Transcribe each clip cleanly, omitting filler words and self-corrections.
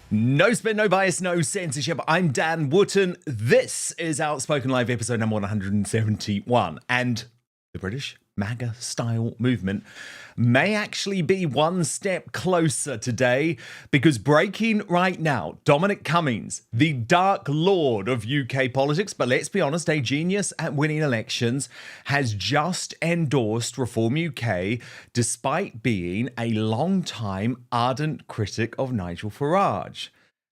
No spin, no bias, no censorship. I'm Dan Wootton. This is Outspoken Live episode number 171. And the British MAGA-style movement may actually be one step closer today, because breaking right now, Dominic Cummings, the dark lord of UK politics, but let's be honest, a genius at winning elections, has just endorsed Reform UK despite being a long-time ardent critic of Nigel Farage.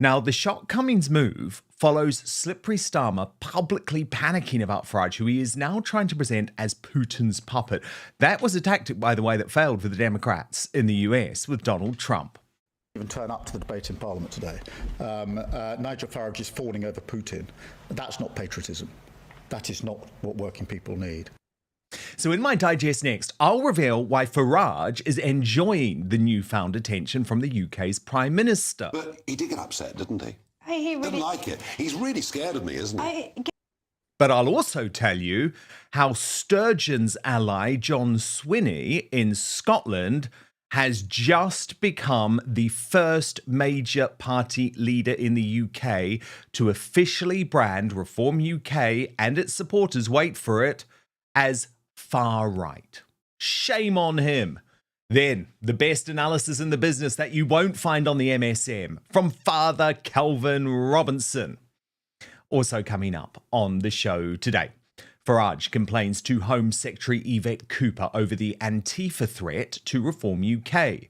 Now, the shock Cummings move follows Slippery Starmer publicly panicking about Farage, who he is now trying to present as Putin's puppet. That was a tactic, by the way, that failed for the Democrats in the US with Donald Trump. Even turn up to the debate in Parliament today. Nigel Farage is fawning over Putin. That's not patriotism. That is not what working people need. So in my digest next, I'll reveal why Farage is enjoying the newfound attention from the UK's Prime Minister. But he did get upset, didn't he? He really didn't like it. He's really scared of me, isn't he? But I'll also tell you how Sturgeon's ally, John Swinney in Scotland, has just become the first major party leader in the UK to officially brand Reform UK and its supporters, wait for it, as far right. Shame on him. Then, the best analysis in the business that you won't find on the MSM from Father Calvin Robinson. Also coming up on the show today, Farage complains to Home Secretary Yvette Cooper over the Antifa threat to Reform UK.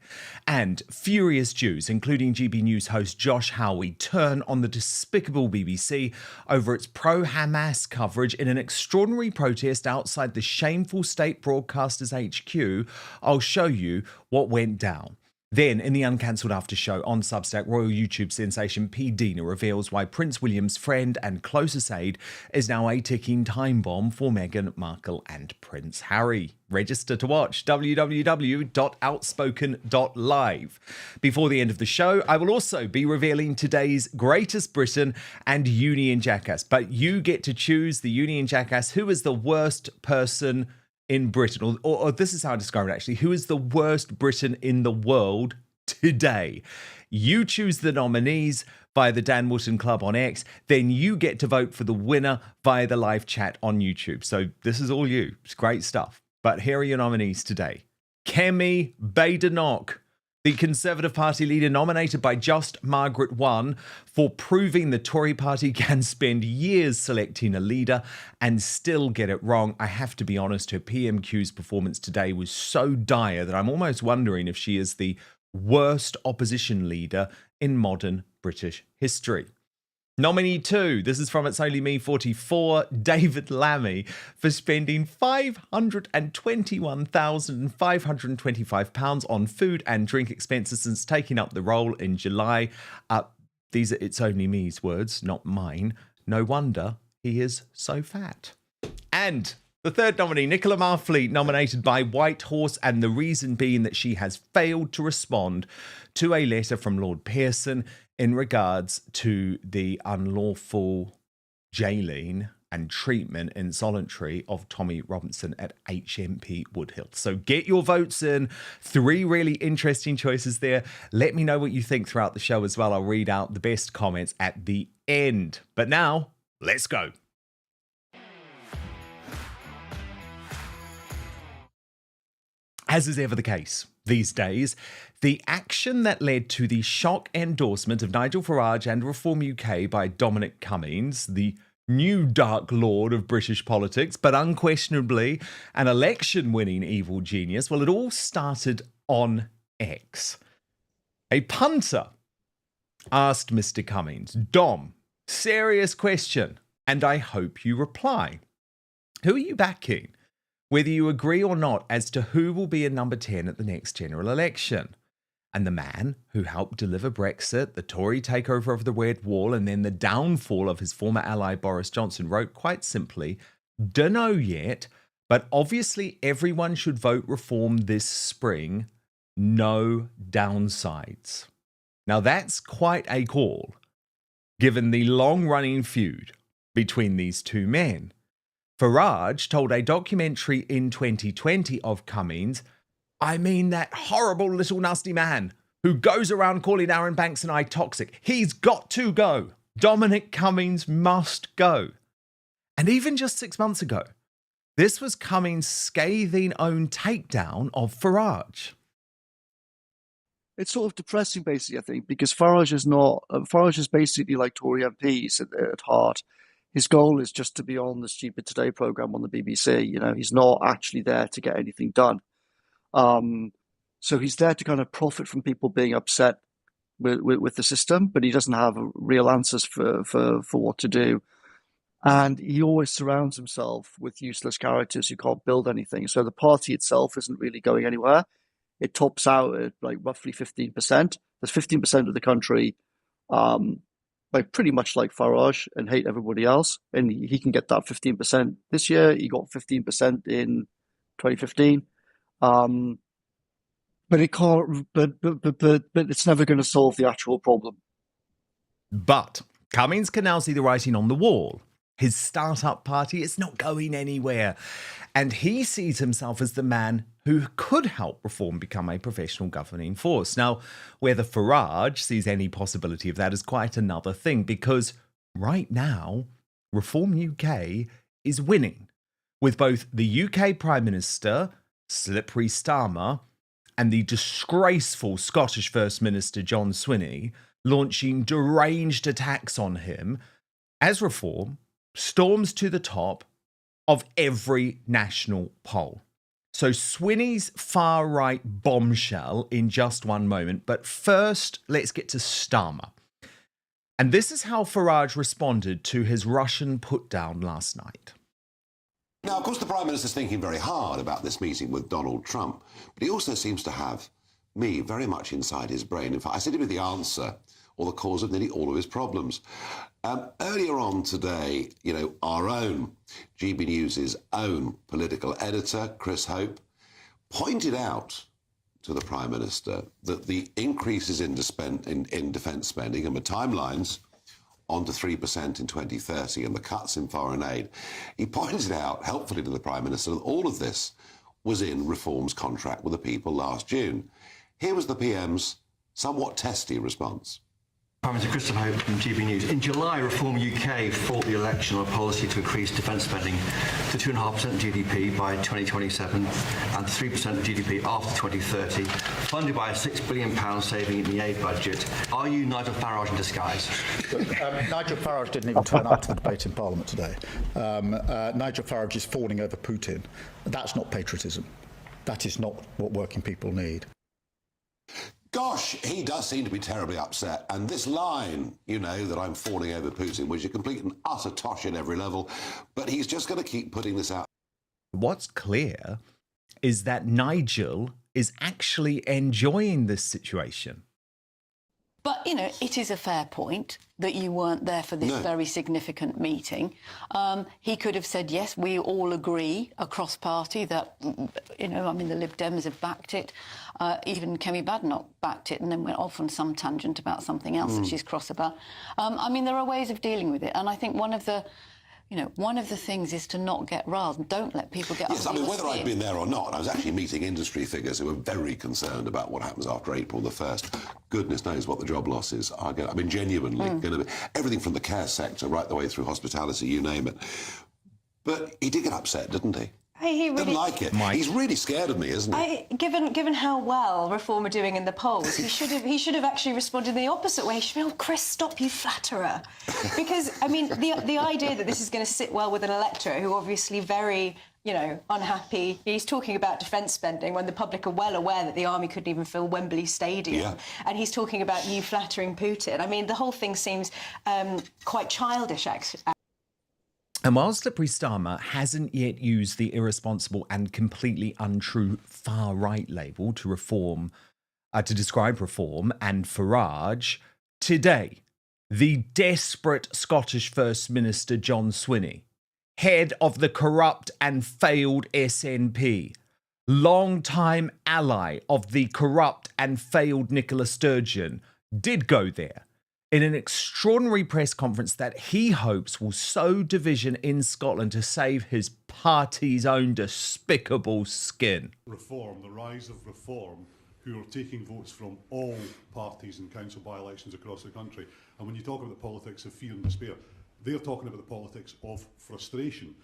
And furious Jews, including GB News host Josh Howie, turn on the despicable BBC over its pro-Hamas coverage in an extraordinary protest outside the shameful state broadcaster's HQ. I'll show you what went down. Then, in the uncancelled after show on Substack, royal YouTube sensation P. Dina reveals why Prince William's friend and closest aide is now a ticking time bomb for Meghan Markle and Prince Harry. Register to watch www.outspoken.live. Before the end of the show, I will also be revealing today's Greatest Britain and Union Jackass. But you get to choose the Union Jackass. Who is the worst person in Britain, or this is how I describe it actually, who is the worst Briton in the world today? You choose the nominees via the Dan Wootton Club on X, then you get to vote for the winner via the live chat on YouTube. So this is all you. It's great stuff. But here are your nominees today. Kemi Badenoch, the Conservative Party leader nominated by Just Margaret One for proving the Tory party can spend years selecting a leader and still get it wrong. I have to be honest, her PMQ's performance today was so dire that I'm almost wondering if she is the worst opposition leader in modern British history. Nominee 2, this is from It's Only Me 44, David Lammy, for spending £521,525 on food and drink expenses since taking up the role in July. These are It's Only Me's words, not mine. No wonder he is so fat. And the third nominee, Nicola Marfleet, nominated by Whitehorse, and the reason being that she has failed to respond to a letter from Lord Pearson in regards to the unlawful jailing and treatment in solitary of Tommy Robinson at HMP Woodhill. So get your votes in. 3 really interesting choices there. Let me know what you think throughout the show as well. I'll read out the best comments at the end. But now, let's go. As is ever the case these days, the action that led to the shock endorsement of Nigel Farage and Reform UK by Dominic Cummings, the new dark lord of British politics, but unquestionably an election-winning evil genius, well, it all started on X. A punter asked Mr. Cummings, Dom, serious question, and I hope you reply. Who are you backing? Whether you agree or not as to who will be in number 10 at the next general election. And the man who helped deliver Brexit, the Tory takeover of the Red Wall, and then the downfall of his former ally Boris Johnson wrote quite simply, dunno yet, but obviously everyone should vote Reform this spring. No downsides. Now that's quite a call, given the long-running feud between these two men. Farage told a documentary in 2020 of Cummings, I mean that horrible little nasty man, who goes around calling Aaron Banks and I toxic. He's got to go. Dominic Cummings must go. And even just 6 months ago, this was Cummings' scathing own takedown of Farage. It's sort of depressing, basically, I think, because Farage is basically like Tory MPs at heart. His goal is just to be on the Stupid Today programme on the BBC. You know, he's not actually there to get anything done. So he's there to kind of profit from people being upset with the system, but he doesn't have real answers for what to do. And he always surrounds himself with useless characters who can't build anything. So the party itself isn't really going anywhere. It tops out at like roughly 15%. There's 15% of the country like pretty much like Farage and hate everybody else. And he can get that 15% this year. He got 15% in 2015. But it can't. But it's never going to solve the actual problem. But Cummings can now see the writing on the wall. His startup party is not going anywhere. And he sees himself as the man who could help reform become a professional governing force. Now, whether Farage sees any possibility of that is quite another thing, because right now, Reform UK is winning, with both the UK Prime Minister, Slippery Starmer, and the disgraceful Scottish First Minister John Swinney launching deranged attacks on him as Reform storms to the top of every national poll. So Swinney's far-right bombshell in just one moment. But first, let's get to Starmer. And this is how Farage responded to his Russian put-down last night. Now, of course, the Prime Minister's thinking very hard about this meeting with Donald Trump, but he also seems to have me very much inside his brain. In fact, I said to be the answer or the cause of nearly all of his problems. Earlier on today, you know, our own GB News' own political editor, Chris Hope, pointed out to the Prime Minister that the increases in defence spending and the timelines on to 3% in 2030 and the cuts in foreign aid, he pointed out helpfully to the Prime Minister that all of this was in Reform's contract with the people last June. Here was the PM's somewhat testy response. Prime Minister Chris Hope from GB News. In July, Reform UK fought the election on a policy to increase defence spending to 2.5% of GDP by 2027 and 3% of GDP after 2030, funded by a £6 billion saving in the aid budget. Are you Nigel Farage in disguise? Nigel Farage didn't even turn up to the debate in Parliament today. Nigel Farage is fawning over Putin. That's not patriotism. That is not what working people need. Gosh, he does seem to be terribly upset. And this line, you know, that I'm falling over Putin, was a complete and utter tosh at every level. But he's just going to keep putting this out. What's clear is that Nigel is actually enjoying this situation. But, you know, it is a fair point that you weren't there for this very significant meeting. He could have said, yes, we all agree across party that, you know, I mean, the Lib Dems have backed it. Even Kemi Badenoch backed it and then went off on some tangent about something else that she's cross about. I mean, there are ways of dealing with it. And I think one of the things is to not get riled. Don't let people get... Yes, I mean, whether I'd been there or not, I was actually meeting industry figures who were very concerned about what happens after April the 1st. Goodness knows what the job losses are going to... I mean, genuinely going to be... Everything from the care sector right the way through hospitality, you name it. But he did get upset, didn't he? He really didn't like it. Mike. He's really scared of me, isn't he? Given how well Reform are doing in the polls, he should have actually responded in the opposite way. He should be, oh, Chris, stop, you flatterer. Because, I mean, the idea that this is going to sit well with an electorate who obviously very, you know, unhappy. He's talking about defence spending when the public are well aware that the army couldn't even fill Wembley Stadium. Yeah. And he's talking about you flattering Putin. I mean, the whole thing seems quite childish, actually. And while Slippery Starmer hasn't yet used the irresponsible and completely untrue far-right label to describe Reform and Farage, today, the desperate Scottish First Minister John Swinney, head of the corrupt and failed SNP, long-time ally of the corrupt and failed Nicola Sturgeon, did go there in an extraordinary press conference that he hopes will sow division in Scotland to save his party's own despicable skin. Reform, the rise of Reform, who are taking votes from all parties in council by-elections across the country. And when you talk about the politics of fear and despair, they're talking about the politics of frustration.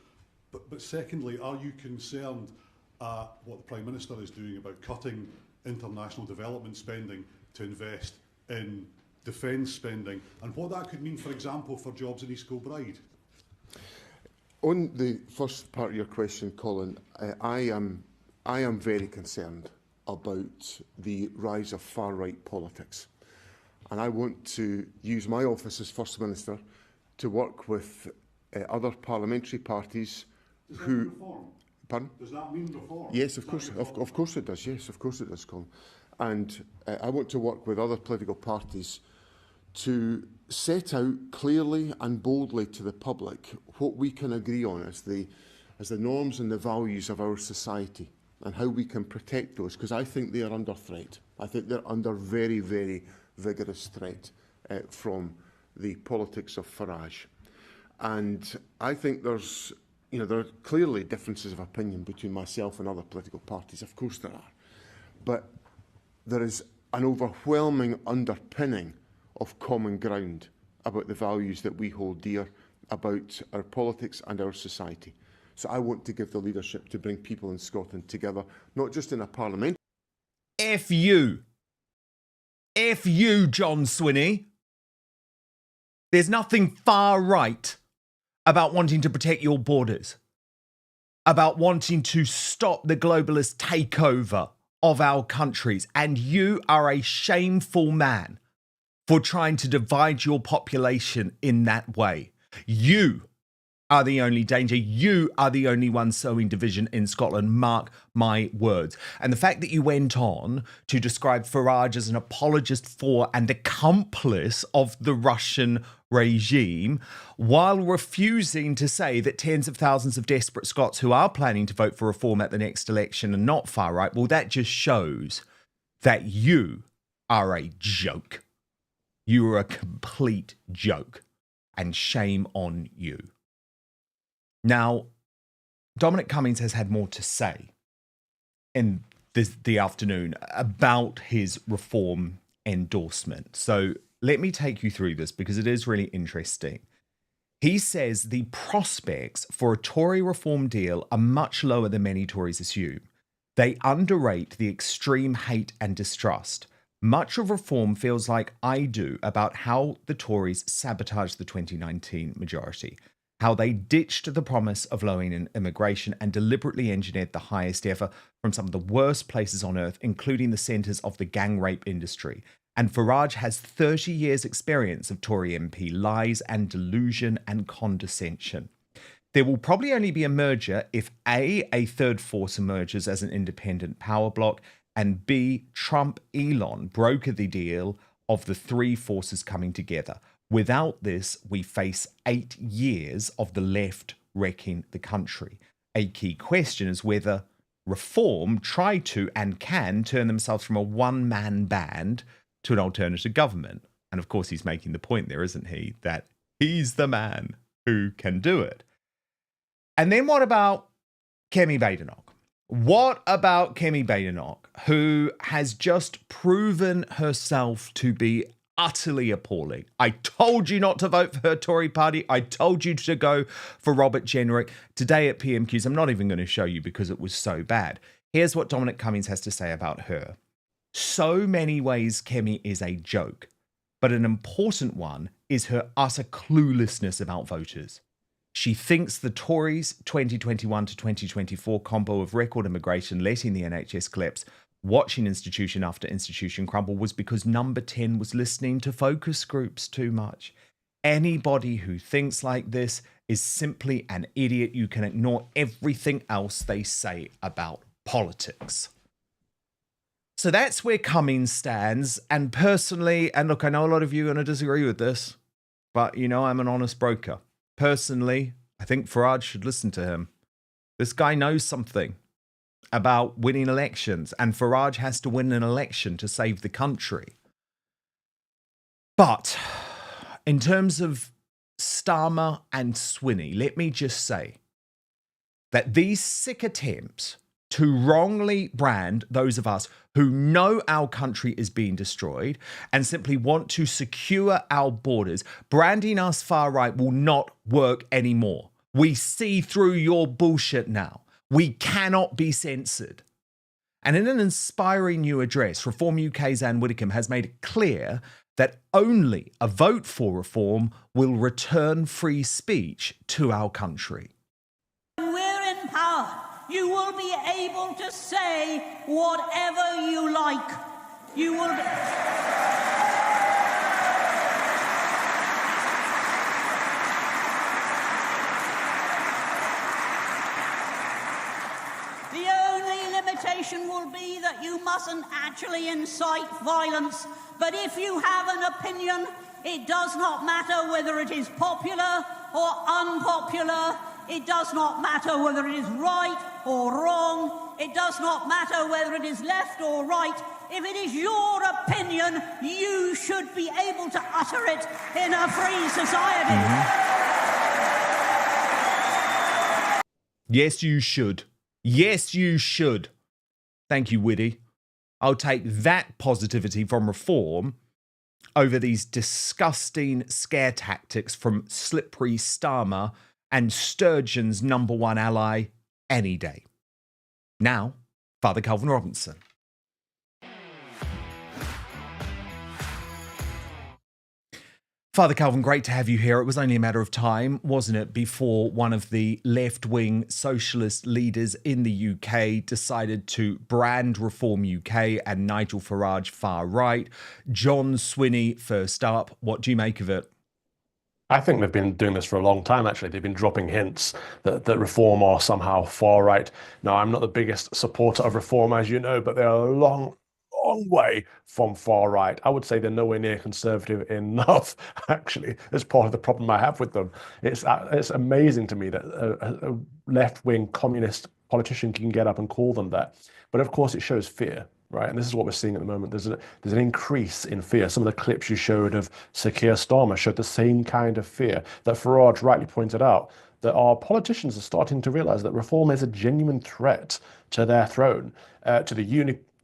But secondly, are you concerned at what the Prime Minister is doing about cutting international development spending to invest in defence spending, and what that could mean, for example, for jobs in East Kilbride? On the first part of your question, Colin, I am very concerned about the rise of far-right politics. And I want to use my office as First Minister to work with other parliamentary parties Does that who... mean reform? Pardon? Does that mean reform? Yes, of course it does. Yes, of course it does, Colin. And I want to work with other political parties to set out clearly and boldly to the public what we can agree on as the norms and the values of our society, and how we can protect those, because I think they are under threat. I think they're under very, very vigorous threat from the politics of Farage. And I think there are clearly differences of opinion between myself and other political parties. Of course there are. But there is an overwhelming underpinning of common ground about the values that we hold dear, about our politics and our society. So I want to give the leadership to bring people in Scotland together, not just in a parliament. If you, John Swinney, there's nothing far right about wanting to protect your borders, about wanting to stop the globalist takeover of our countries, and you are a shameful man for trying to divide your population in that way. You are the only danger. You are the only one sowing division in Scotland. Mark my words. And the fact that you went on to describe Farage as an apologist for and accomplice of the Russian regime, while refusing to say that tens of thousands of desperate Scots who are planning to vote for reform at the next election are not far right, well, that just shows that you are a joke. You are a complete joke, and shame on you. Now, Dominic Cummings has had more to say in the afternoon about his reform endorsement. So let me take you through this because it is really interesting. He says the prospects for a Tory reform deal are much lower than many Tories assume. They underrate the extreme hate and distrust. Much of reform feels like I do about how the Tories sabotaged the 2019 majority, how they ditched the promise of lowering immigration and deliberately engineered the highest ever from some of the worst places on earth, including the centres of the gang rape industry. And Farage has 30 years' experience of Tory MP lies and delusion and condescension. There will probably only be a merger if A, third force emerges as an independent power bloc, and B, Trump-Elon broker the deal of the three forces coming together. Without this, we face 8 years of the left wrecking the country. A key question is whether Reform try to and can turn themselves from a one-man band to an alternative government. And of course, he's making the point there, isn't he? That he's the man who can do it. And then what about Kemi Badenoch? What about Kemi Badenoch, who has just proven herself to be utterly appalling? I told you not to vote for her Tory party. I told you to go for Robert Jenrick. Today at PMQs, I'm not even going to show you because it was so bad. Here's what Dominic Cummings has to say about her. So many ways Kemi is a joke, but an important one is her utter cluelessness about voters. She thinks the Tories' 2021 to 2024 combo of record immigration, letting the NHS collapse, watching institution after institution crumble was because Number 10 was listening to focus groups too much. Anybody who thinks like this is simply an idiot. You can ignore everything else they say about politics. So that's where Cummings stands. And personally, and look, I know a lot of you are going to disagree with this, but you know I'm an honest broker. Personally, I think Farage should listen to him. This guy knows something about winning elections, and Farage has to win an election to save the country. But in terms of Starmer and Swinney, let me just say that these sick attempts to wrongly brand those of us who know our country is being destroyed and simply want to secure our borders. Branding us far right will not work anymore. We see through your bullshit now. We cannot be censored. And in an inspiring new address, Reform UK's Anne Widdecombe has made it clear that only a vote for reform will return free speech to our country. When we're in power, you will be able to say whatever you like. You will... The only limitation will be that you mustn't actually incite violence. But if you have an opinion, it does not matter whether it is popular or unpopular. It does not matter whether it is right or wrong. It does not matter whether it is left or right. If it is your opinion, you should be able to utter it in a free society. Yes, you should. Yes, you should. Thank you, Widdy. I'll take that positivity from reform over these disgusting scare tactics from Slippery Starmer and Sturgeon's #1 ally any day. Now, Father Calvin Robinson. Father Calvin, great to have you here. It was only a matter of time, wasn't it, before one of the left-wing socialist leaders in the UK decided to brand Reform UK and Nigel Farage far right. John Swinney first up. What do you make of it? I think they've been doing this for a long time, actually. They've been dropping hints that reform are somehow far right. Now, I'm not the biggest supporter of reform, as you know, but they're a long way from far right. I would say they're nowhere near conservative enough, actually. That's part of the problem I have with them. It's amazing to me that a left-wing communist politician can get up and call them that. But of course, it shows fear. Right, and this is what we're seeing at the moment. There's an increase in fear. Some of the clips you showed of Sir Keir Starmer showed the same kind of fear that Farage rightly pointed out, that our politicians are starting to realise that reform is a genuine threat to their throne, to the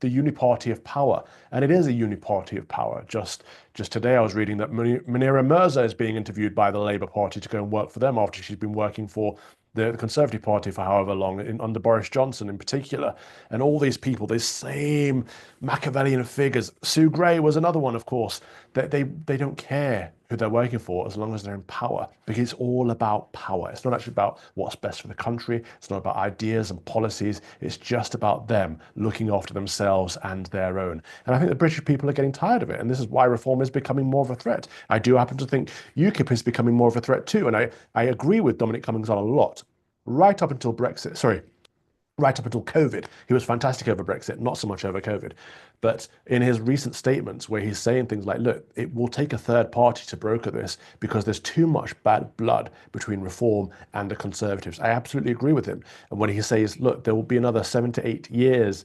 Uni-Party of power. And it is a Uni-Party of power. Just today I was reading that Munira Mirza is being interviewed by the Labour Party to go and work for them after she's been working for the Conservative Party for however long, under Boris Johnson in particular. And all these people, these same Machiavellian figures. Sue Gray was another one, of course. They don't care who they're working for as long as they're in power, because it's all about power. It's not actually about what's best for the country. It's not about ideas and policies. It's just about them looking after themselves and their own. And I think the British people are getting tired of it. And this is why reform is becoming more of a threat. I do happen to think UKIP is becoming more of a threat too. And I agree with Dominic Cummings on a lot. Right up until COVID. He was fantastic over Brexit, not so much over COVID. But in his recent statements where he's saying things like, look, it will take a third party to broker this because there's too much bad blood between reform and the Conservatives. I absolutely agree with him. And when he says, look, there will be another 7 to 8 years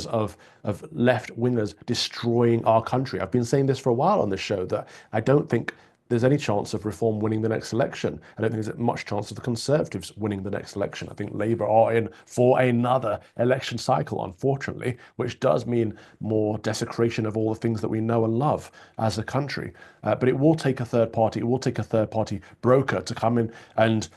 of left-wingers destroying our country. I've been saying this for a while on this show, that I don't think there's any chance of reform winning the next election. I don't think there's much chance of the Conservatives winning the next election. I think Labour are in for another election cycle, unfortunately, which does mean more desecration of all the things that we know and love as a country. But it will take a third party. It will take a third party broker to come in and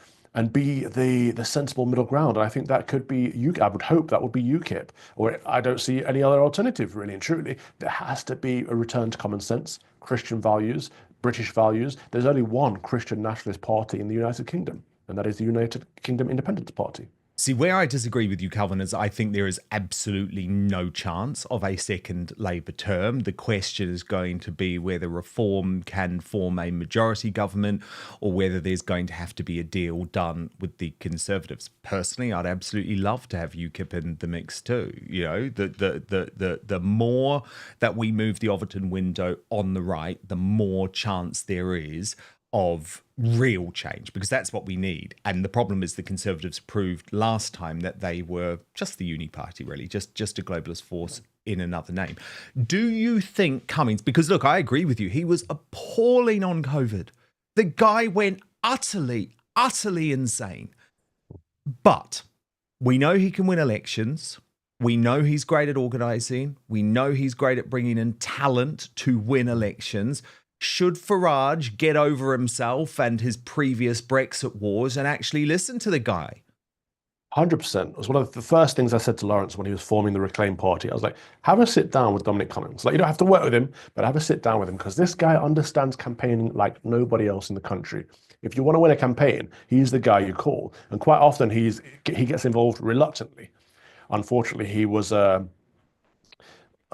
be the sensible middle ground. And I think that could be UKIP. I would hope that would be UKIP. Or I don't see any other alternative, really and truly. There has to be a return to common sense, Christian values, British values. There's only one Christian nationalist party in the United Kingdom, and that is the United Kingdom Independence Party. See, where I disagree with you, Calvin, is I think there is absolutely no chance of a second Labour term. The question is going to be whether reform can form a majority government or whether there's going to have to be a deal done with the Conservatives. Personally, I'd absolutely love to have UKIP in the mix too. You know, the more that we move the Overton window on the right, the more chance there is of real change, because that's what we need. And the problem is the Conservatives proved last time that they were just the Uni-Party, really, just a globalist force in another name. Do you think Cummings, because look, I agree with you, he was appalling on COVID. The guy went utterly insane. But We know he can win elections. We know he's great at organising. We know he's great at bringing in talent to win elections. Should Farage get over himself and his previous Brexit wars and actually listen to the guy? 100%. It was one of the first things I said to Lawrence when he was forming the Reclaim Party. I was like, have a sit down with Dominic Cummings. Like, you don't have to work with him, but have a sit down with him, because this guy understands campaigning like nobody else in the country. If you want to win a campaign, he's the guy you call. And quite often he gets involved reluctantly. Unfortunately, he was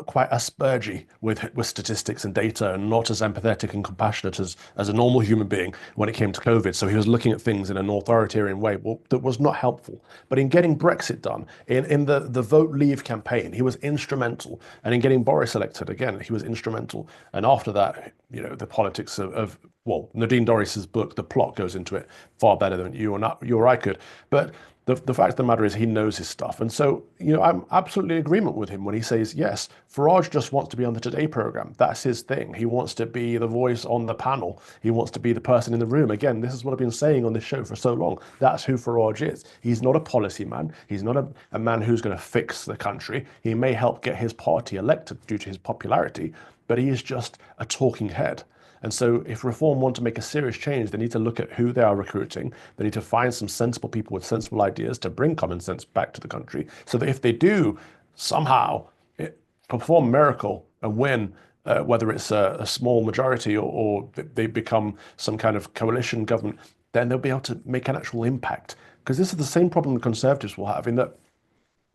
quite aspergy with statistics and data, and not as empathetic and compassionate as a normal human being when it came to COVID. So he was looking at things in an authoritarian way that was not helpful. But in getting Brexit done, in the Vote Leave campaign, he was instrumental. And in getting Boris elected, again, he was instrumental. And after that, you know, the politics of Nadine Dorries's book, The Plot, goes into it far better than you or I could. But the fact of the matter is he knows his stuff. And so, you know, I'm absolutely in agreement with him when he says, yes, Farage just wants to be on the Today programme. That's his thing. He wants to be the voice on the panel. He wants to be the person in the room. Again, this is what I've been saying on this show for so long. That's who Farage is. He's not a policy man. He's not a man who's going to fix the country. He may help get his party elected due to his popularity, but he is just a talking head. And so if Reform want to make a serious change, they need to look at who they are recruiting. They need to find some sensible people with sensible ideas to bring common sense back to the country, so that if they do somehow perform a miracle and win, whether it's a small majority or they become some kind of coalition government, then they'll be able to make an actual impact. Because this is the same problem the Conservatives will have, in that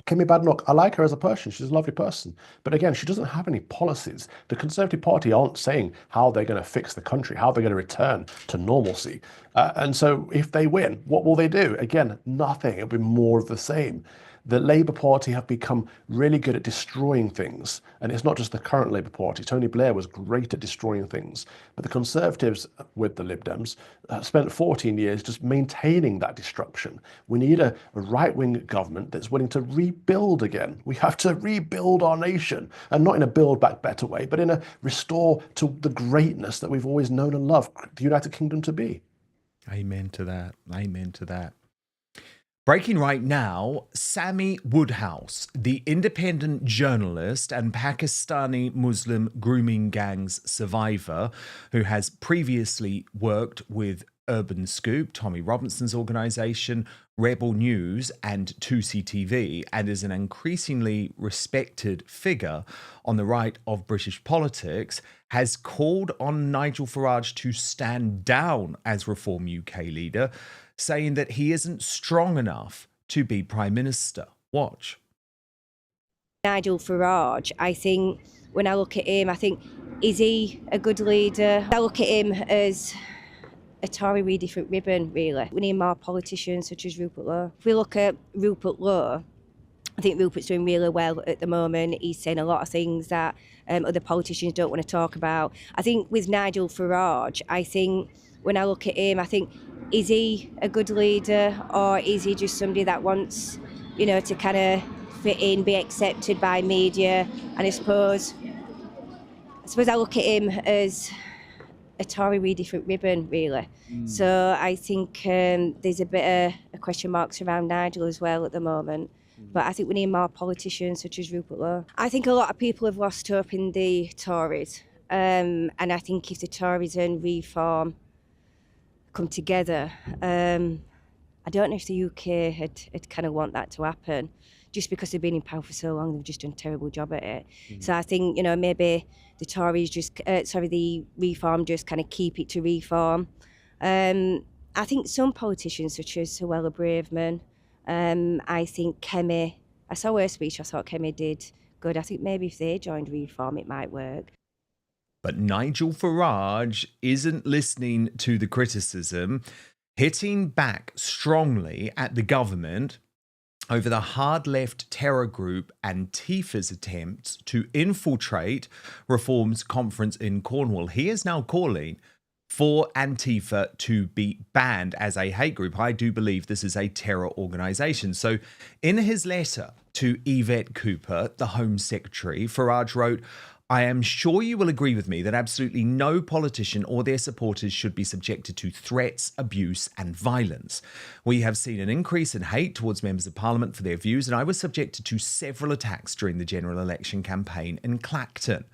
Kemi Badenoch, I like her as a person. She's a lovely person. But again, she doesn't have any policies. The Conservative Party aren't saying how they're going to fix the country, how they're going to return to normalcy. And so if they win, what will they do? Again, nothing. It'll be more of the same. The Labour Party have become really good at destroying things. And it's not just the current Labour Party. Tony Blair was great at destroying things. But the Conservatives, with the Lib Dems, spent 14 years just maintaining that destruction. We need a right-wing government that's willing to rebuild again. We have to rebuild our nation. And not in a build back better way, but in a restore to the greatness that we've always known and loved the United Kingdom to be. Amen to that. Amen to that. Breaking right now, Sami Woodhouse, the independent journalist and Pakistani Muslim grooming gangs survivor, who has previously worked with Urban Scoop, Tommy Robinson's organisation, Rebel News and 2CTV, and is an increasingly respected figure on the right of British politics, has called on Nigel Farage to stand down as Reform UK leader, saying that he isn't strong enough to be Prime Minister. Watch. Nigel Farage, I think, when I look at him, I think, is he a good leader? I look at him as a Tory with a different ribbon, really. We need more politicians such as Rupert Lowe. If we look at Rupert Lowe, I think Rupert's doing really well at the moment. He's saying a lot of things that other politicians don't want to talk about. I think with Nigel Farage, I think when I look at him, I think, is he a good leader, or is he just somebody that wants, you know, to kind of fit in, be accepted by media? And I suppose I look at him as a Tory with a different ribbon, really. So I think there's a bit of question marks around Nigel as well at the moment. But I think we need more politicians such as Rupert Lowe. I think a lot of people have lost hope in the Tories. And I think if the Tories and Reform come together, I don't know if the UK had kind of want that to happen. Just because they've been in power for so long, they've just done a terrible job at it. So I think, you know, maybe the Tories the Reform just kind of keep it to Reform. I think some politicians, such as Suella Braverman, I think Kemi, I saw her speech, I thought Kemi did good. I think maybe if they joined Reform, it might work. But Nigel Farage isn't listening to the criticism, hitting back strongly at the government over the hard-left terror group Antifa's attempts to infiltrate Reform's conference in Cornwall. He is now calling for Antifa to be banned as a hate group. I do believe this is a terror organisation. So in his letter to Yvette Cooper, the Home Secretary, Farage wrote, I am sure you will agree with me that absolutely no politician or their supporters should be subjected to threats, abuse, and violence. We have seen an increase in hate towards members of Parliament for their views, and I was subjected to several attacks during the general election campaign in Clacton.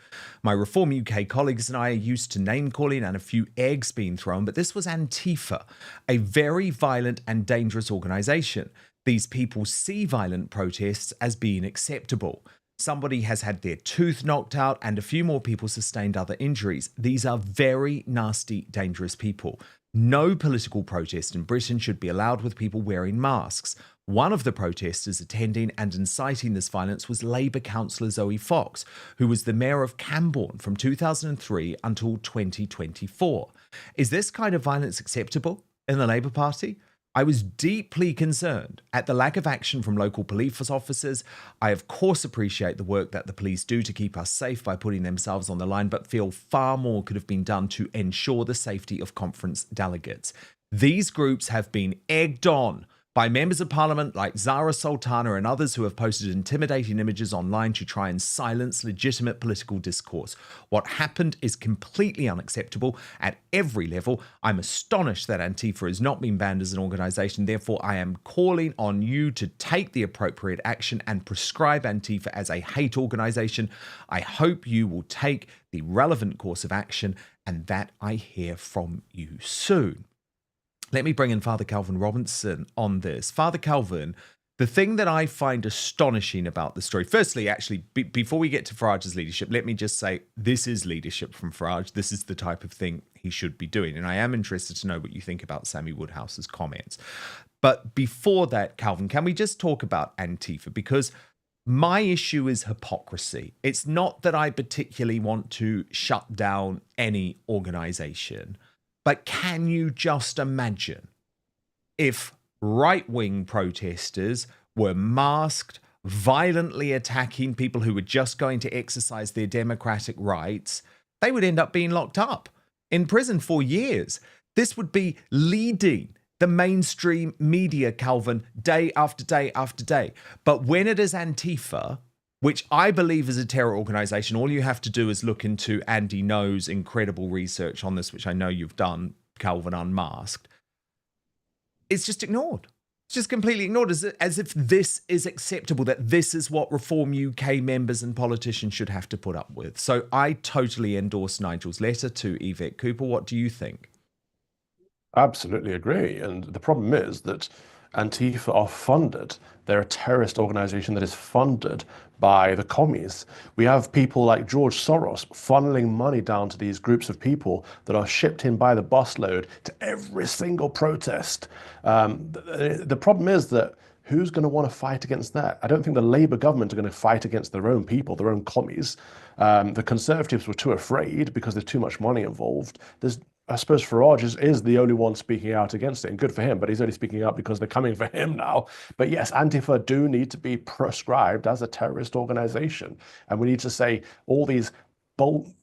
My Reform UK colleagues and I are used to name-calling and a few eggs being thrown, but this was Antifa, a very violent and dangerous organisation. These people see violent protests as being acceptable. Somebody has had their tooth knocked out and a few more people sustained other injuries. These are very nasty, dangerous people. No political protest in Britain should be allowed with people wearing masks. One of the protesters attending and inciting this violence was Labour councillor Zoe Fox, who was the mayor of Camborne from 2003 until 2024. Is this kind of violence acceptable in the Labour Party? I was deeply concerned at the lack of action from local police officers. I, of course, appreciate the work that the police do to keep us safe by putting themselves on the line, but feel far more could have been done to ensure the safety of conference delegates. These groups have been egged on by members of Parliament like Zara Sultana and others who have posted intimidating images online to try and silence legitimate political discourse. What happened is completely unacceptable at every level. I'm astonished that Antifa has not been banned as an organisation. Therefore, I am calling on you to take the appropriate action and prescribe Antifa as a hate organisation. I hope you will take the relevant course of action and that I hear from you soon. Let me bring in Father Calvin Robinson on this. Father Calvin, the thing that I find astonishing about the story, firstly, actually, before we get to Farage's leadership, let me just say this is leadership from Farage. This is the type of thing he should be doing. And I am interested to know what you think about Sammy Woodhouse's comments. But before that, Calvin, can we just talk about Antifa? Because my issue is hypocrisy. It's not that I particularly want to shut down any organisation. But can you just imagine if right-wing protesters were masked, violently attacking people who were just going to exercise their democratic rights? They would end up being locked up in prison for years. This would be leading the mainstream media, Calvin, day after day after day. But when it is Antifa, which I believe is a terror organisation, all you have to do is look into Andy No's incredible research on this, which I know you've done, Calvin Unmasked. It's just ignored. It's just completely ignored, as if this is acceptable, that this is what Reform UK members and politicians should have to put up with. So I totally endorse Nigel's letter to Yvette Cooper. What do you think? Absolutely agree. And the problem is that Antifa are funded. They're a terrorist organization that is funded by the commies. We have people like George Soros funneling money down to these groups of people that are shipped in by the busload to every single protest. The problem is that who's going to want to fight against that? I don't think the Labour government are going to fight against their own people, their own commies. The Conservatives were too afraid because there's too much money involved. I suppose Farage is the only one speaking out against it, and good for him, but he's only speaking out because they're coming for him now. But yes, Antifa do need to be proscribed as a terrorist organization. And we need to say all these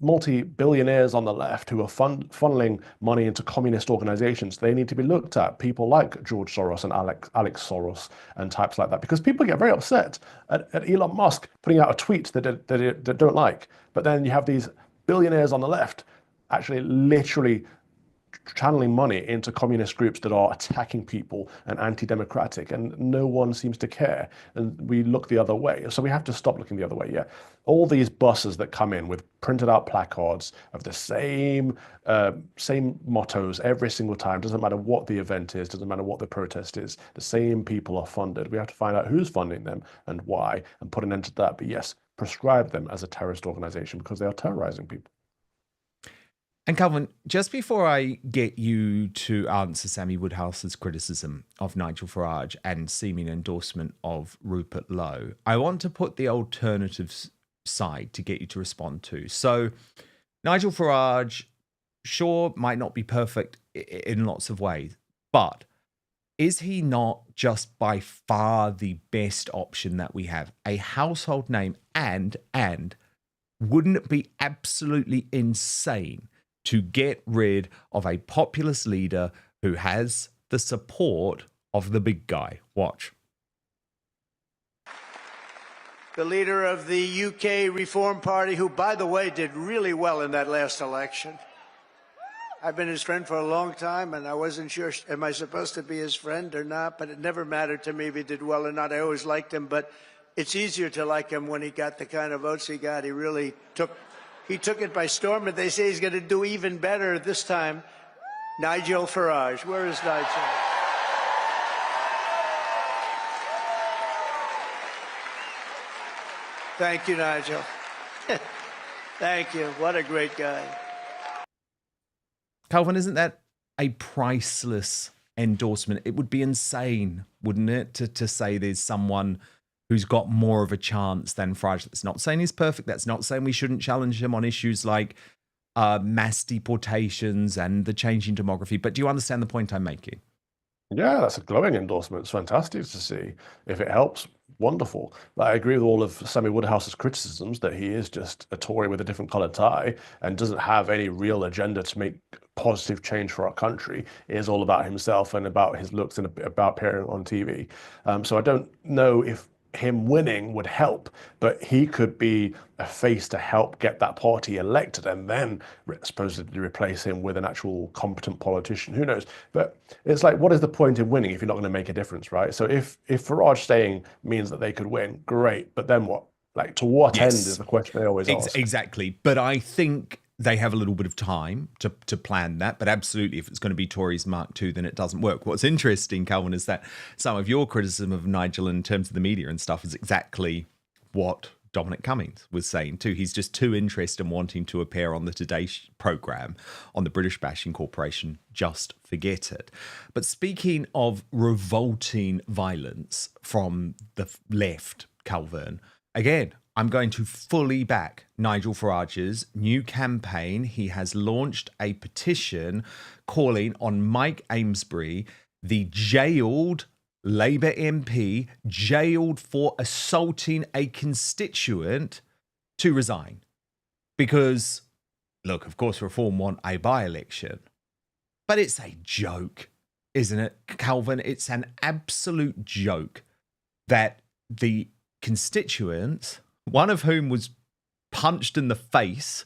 multi-billionaires on the left who are funneling money into communist organizations, they need to be looked at. People like George Soros and Alex Soros and types like that, because people get very upset at Elon Musk putting out a tweet that they don't like. But then you have these billionaires on the left actually literally channeling money into communist groups that are attacking people and anti-democratic, and no one seems to care, and we look the other way. So we have to stop looking the other way. Yeah, all these buses that come in with printed out placards of the same mottos every single time, doesn't matter what the event is, doesn't matter what the protest is, the same people are funded. We have to find out who's funding them and why, and put an end to that. But yes, prescribe them as a terrorist organization because they are terrorizing people. And Calvin, just before I get you to answer Sammy Woodhouse's criticism of Nigel Farage and seeming endorsement of Rupert Lowe, I want to put the alternatives side to get you to respond to. So Nigel Farage, sure, might not be perfect in lots of ways, but is he not just by far the best option that we have? A household name, and wouldn't it be absolutely insane to get rid of a populist leader who has the support of the big guy? Watch. the leader of the UK Reform Party, who, by the way, did really well in that last election. I've been his friend for a long time, and I wasn't sure, am I supposed to be his friend or not? But it never mattered to me if he did well or not. I always liked him, but it's easier to like him when he got the kind of votes he got. He really took it by storm, and they say he's going to do even better this time. Nigel Farage. Where is Nigel? Thank you, Nigel. Thank you. What a great guy. Calvin, isn't that a priceless endorsement? It would be insane, wouldn't it, to say there's someone who's got more of a chance than Farage. That's not saying he's perfect. That's not saying we shouldn't challenge him on issues like mass deportations and the changing demography. But do you understand the point I'm making? Yeah, that's a glowing endorsement. It's fantastic to see. If it helps, wonderful. But I agree with all of Sammy Woodhouse's criticisms that he is just a Tory with a different coloured tie and doesn't have any real agenda to make positive change for our country. It is all about himself and about his looks and about appearing on TV. So I don't know if him winning would help, but he could be a face to help get that party elected and then supposedly replace him with an actual competent politician. Who knows? But it's like, what is the point in winning if you're not going to make a difference, right? So if Farage staying means that they could win, great. But then what? Like, to what end is the question they always ask. Exactly. But I think they have a little bit of time to plan that. But absolutely, if it's going to be Tories Mark II, then it doesn't work. What's interesting, Calvin, is that some of your criticism of Nigel in terms of the media and stuff is exactly what Dominic Cummings was saying too. He's just too interested in wanting to appear on the Today programme on the British Bashing Corporation. Just forget it. But speaking of revolting violence from the left, Calvin, again, I'm going to fully back Nigel Farage's new campaign. He has launched a petition calling on Mike Amesbury, the jailed Labour MP, jailed for assaulting a constituent, to resign. Because, look, of course, Reform want a by-election. But it's a joke, isn't it, Calvin? It's an absolute joke that the constituents, one of whom was punched in the face,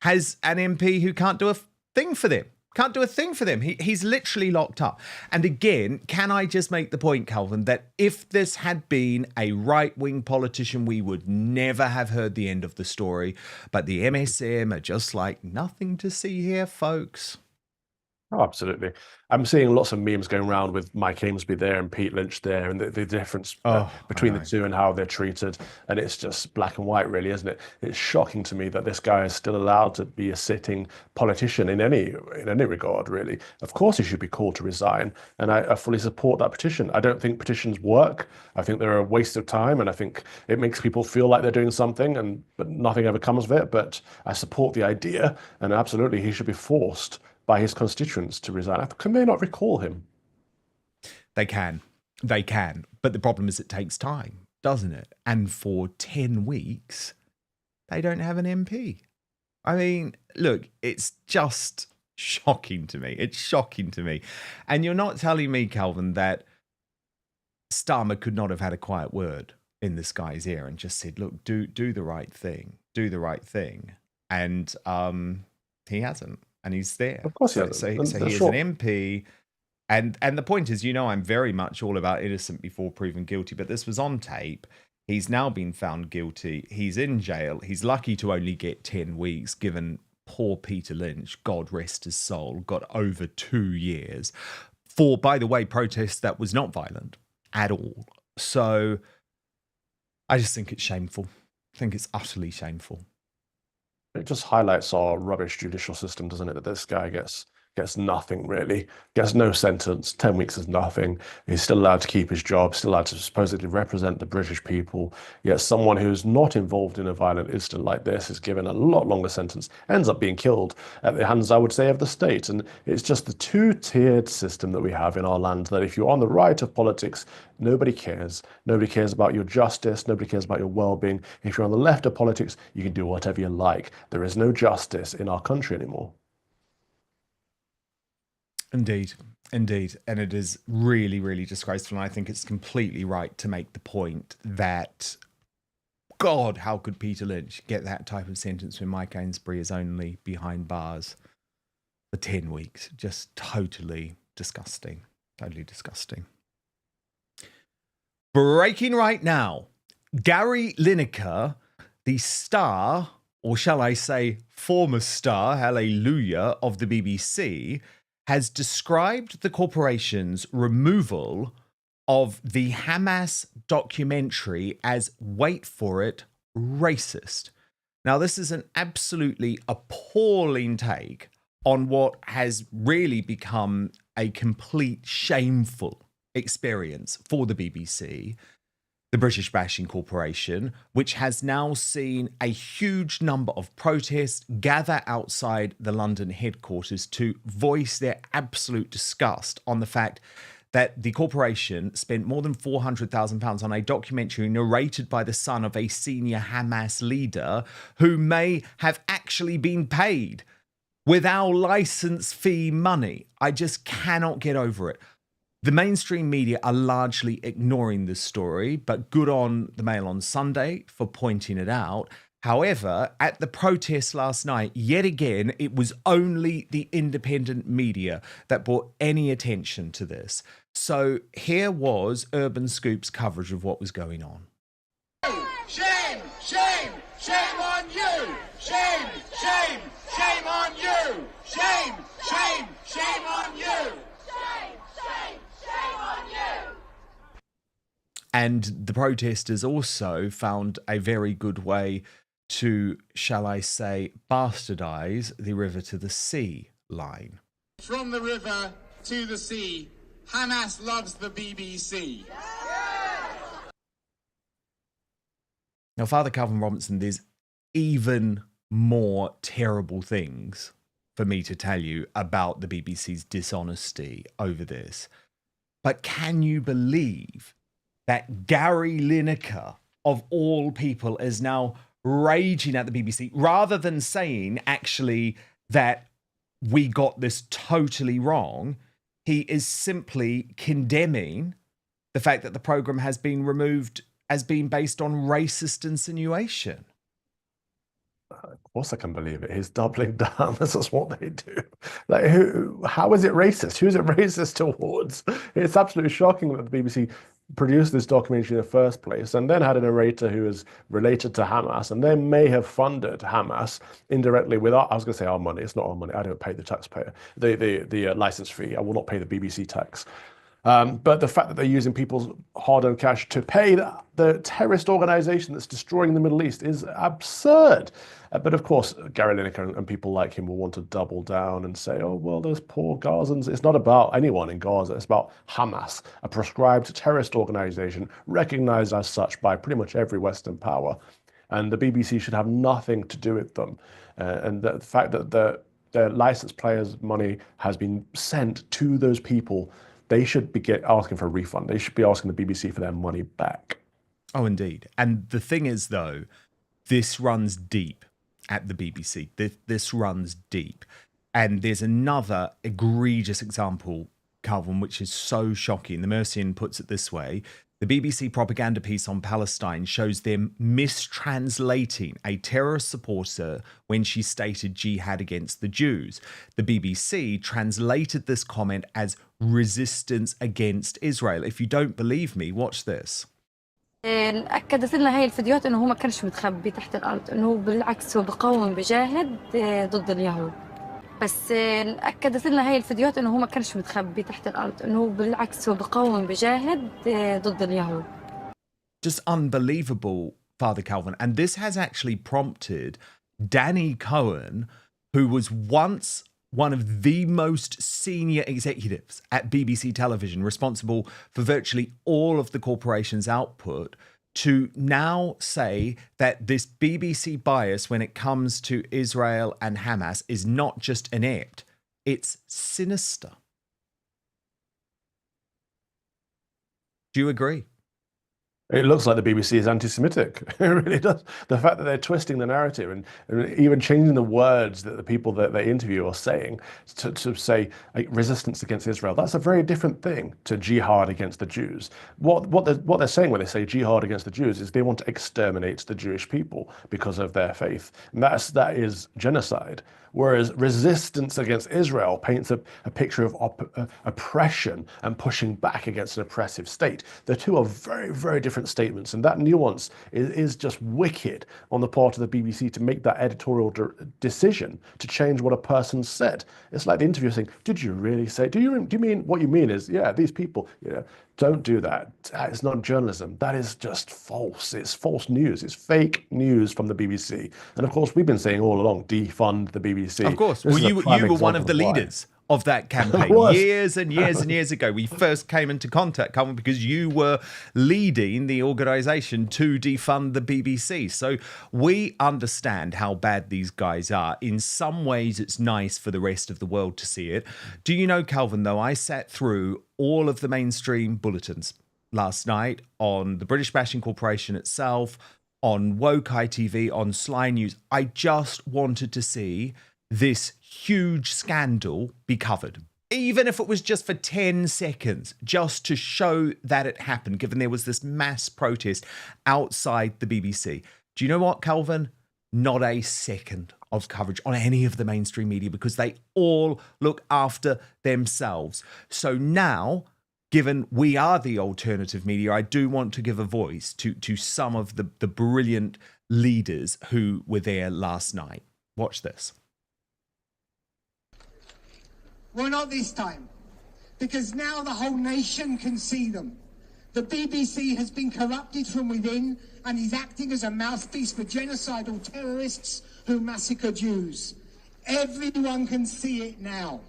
has an MP who can't do a thing for them. Can't do a thing for them. He's literally locked up. And again, can I just make the point, Calvin, that if this had been a right-wing politician, we would never have heard the end of the story. But the MSM are just like, nothing to see here, folks. Oh, absolutely. I'm seeing lots of memes going around with Mike Amesbury there and Pete Lynch there, and the difference between the two and how they're treated. And it's just black and white, really, isn't it? It's shocking to me that this guy is still allowed to be a sitting politician in any regard, really. Of course, he should be called to resign, and I fully support that petition. I don't think petitions work. I think they're a waste of time, and I think it makes people feel like they're doing something, but nothing ever comes of it. But I support the idea, and absolutely, he should be forced by his constituents to resign. Can they not recall him? They can. But the problem is it takes time, doesn't it? And for 10 weeks, they don't have an MP. I mean, look, it's just shocking to me. It's shocking to me. And you're not telling me, Calvin, that Starmer could not have had a quiet word in this guy's ear and just said, look, do the right thing. Do the right thing. And he hasn't. And he's there. Of course he hasn't. So he is an MP. And the point is, I'm very much all about innocent before proven guilty, but this was on tape. He's now been found guilty. He's in jail. He's lucky to only get 10 weeks, given poor Peter Lynch, God rest his soul, got over 2 years for, by the way, protests that was not violent at all. So I just think it's shameful. I think it's utterly shameful. It just highlights our rubbish judicial system, doesn't it? That this guy gets nothing, really. Gets no sentence. 10 weeks is nothing. He's still allowed to keep his job, still allowed to supposedly represent the British people. Yet someone who's not involved in a violent incident like this is given a lot longer sentence, ends up being killed at the hands, I would say, of the state. And it's just the two-tiered system that we have in our land, that if you're on the right of politics, nobody cares. Nobody cares about your justice. Nobody cares about your well-being. If you're on the left of politics, you can do whatever you like. There is no justice in our country anymore. Indeed. And it is really, really disgraceful. And I think it's completely right to make the point that God, how could Peter Lynch get that type of sentence when Mike Amesbury is only behind bars for 10 weeks? Just totally disgusting. Totally disgusting. Breaking right now, Gary Lineker, the star, or shall I say former star, hallelujah, of the BBC, has described the corporation's removal of the Hamas documentary as, wait for it, racist. Now, this is an absolutely appalling take on what has really become a complete shameful experience for the BBC, the British Bashing Corporation, which has now seen a huge number of protests gather outside the London headquarters to voice their absolute disgust on the fact that the corporation spent more than £400,000 on a documentary narrated by the son of a senior Hamas leader who may have actually been paid with our license fee money. I just cannot get over it. The mainstream media are largely ignoring this story, but good on the Mail on Sunday for pointing it out. However, at the protest last night, yet again, it was only the independent media that brought any attention to this. So here was Urban Scoop's coverage of what was going on. Shame, shame, shame on you! Shame, shame, shame on you! Shame, shame, shame on you! Shame, shame, shame on you! And the protesters also found a very good way to, shall I say, bastardize the river to the sea line. From the river to the sea, Hamas loves the BBC. Now, Father Calvin Robinson, there's even more terrible things for me to tell you about the BBC's dishonesty over this. But can you believe that Gary Lineker, of all people, is now raging at the BBC rather than saying actually that we got this totally wrong? He is simply condemning the fact that the program has been removed as being based on racist insinuation. Of course I can believe it. He's doubling down. This is what they do. Like, how is it racist? Who is it racist towards? It's absolutely shocking that the BBC produced this documentary in the first place and then had a narrator who is related to Hamas, and they may have funded Hamas indirectly with our, I was going to say our money. It's not our money. I don't pay the taxpayer, the license fee. I will not pay the BBC tax. But the fact that they're using people's hard-earned cash to pay the terrorist organization that's destroying the Middle East is absurd. But of course, Gary Lineker and people like him will want to double down and say, oh, well, those poor Gazans. It's not about anyone in Gaza. It's about Hamas, a proscribed terrorist organization recognized as such by pretty much every Western power. And the BBC should have nothing to do with them. And the fact that the license players' money has been sent to those people, they should be asking for a refund. They should be asking the BBC for their money back. Oh, indeed. And the thing is, though, this runs deep at the BBC. This runs deep. And there's another egregious example, Calvin, which is so shocking. The Mercian puts it this way. The BBC propaganda piece on Palestine shows them mistranslating a terrorist supporter when she stated jihad against the Jews. The BBC translated this comment as resistance against Israel. If you don't believe me, watch this. أكدت لنا هاي الفيديوهات إنه هو ما كانش متخبي تحت الأرض، إنه بالعكس هو بقاوم بجاهد ضد اليهود. بس أكدت لنا هاي الفيديوهات إنه هو ما كانش متخبي تحت الأرض، إنه بالعكس هو بقاوم بجاهد ضد اليهود. Just unbelievable, Father Calvin. And this has actually prompted Danny Cohen, who was once one of the most senior executives at BBC Television, responsible for virtually all of the corporation's output, to now say that this BBC bias when it comes to Israel and Hamas is not just inept, it's sinister. Do you agree? It looks like the BBC is anti-Semitic. It really does. The fact that they're twisting the narrative and even changing the words that the people that they interview are saying to say like, resistance against Israel, that's a very different thing to jihad against the Jews. What they're saying when they say jihad against the Jews is they want to exterminate the Jewish people because of their faith. And that is genocide. Whereas resistance against Israel paints a picture of oppression and pushing back against an oppressive state. The two are very, very different statements, and that nuance is just wicked on the part of the BBC to make that editorial decision to change what a person said. It's like the interviewer saying, "Did you really say? Do you mean what you mean is yeah, these people? Yeah, don't do that. It's not journalism. That is just false. It's false news. It's fake news from the BBC." And of course, we've been saying all along, defund the BBC. Of course. Well, you were one of the leaders of that campaign years and years and years ago. We first came into contact, Calvin, because you were leading the organisation to defund the BBC. So we understand how bad these guys are. In some ways, it's nice for the rest of the world to see it. Do you know, Calvin, though, I sat through all of the mainstream bulletins last night on the British Bashing Corporation itself, on Woke ITV, on Sly News. I just wanted to see this huge scandal be covered, even if it was just for 10 seconds, just to show that it happened, given there was this mass protest outside the BBC. Do you know what, Calvin? Not a second of coverage on any of the mainstream media because they all look after themselves. So now, given we are the alternative media, I do want to give a voice to some of the brilliant leaders who were there last night. Watch this. Well, not this time, because now the whole nation can see them. The BBC has been corrupted from within and is acting as a mouthpiece for genocidal terrorists who massacre Jews. Everyone can see it now.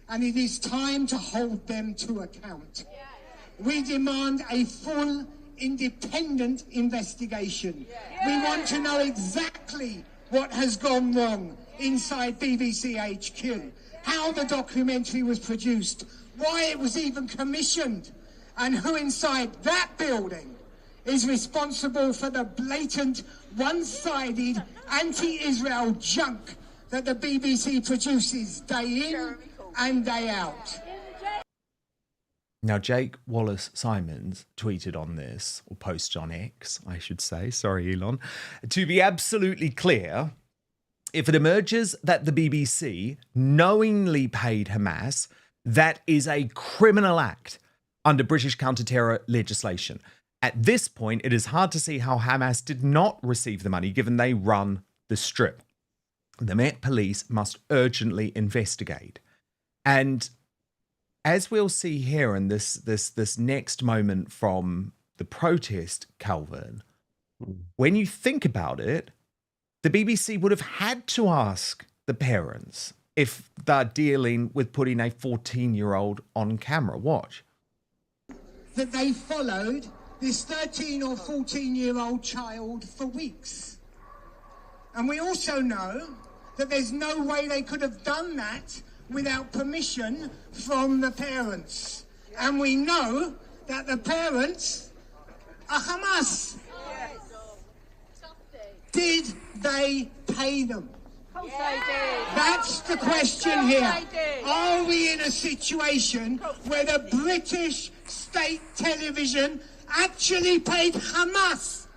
And it is time to hold them to account. We demand a full, independent investigation. We want to know exactly what has gone wrong inside BBC HQ. How the documentary was produced, why it was even commissioned, and who inside that building is responsible for the blatant, one-sided, anti-Israel junk that the BBC produces day in and day out. Now, Jake Wallace-Simons tweeted on this, or posted on X, I should say. Sorry, Elon. To be absolutely clear, if it emerges that the BBC knowingly paid Hamas, that is a criminal act under British counter-terror legislation. At this point, it is hard to see how Hamas did not receive the money, given they run the strip. The Met Police must urgently investigate. And as we'll see here in this next moment from the protest, Calvin, when you think about it, the BBC would have had to ask the parents if they're dealing with putting a 14-year-old on camera. Watch. That they followed this 13 or 14-year-old child for weeks. And we also know that there's no way they could have done that without permission from the parents. And we know that the parents are Hamas. Did they pay them? That's the question here. Are we in a situation where the British state television actually paid Hamas?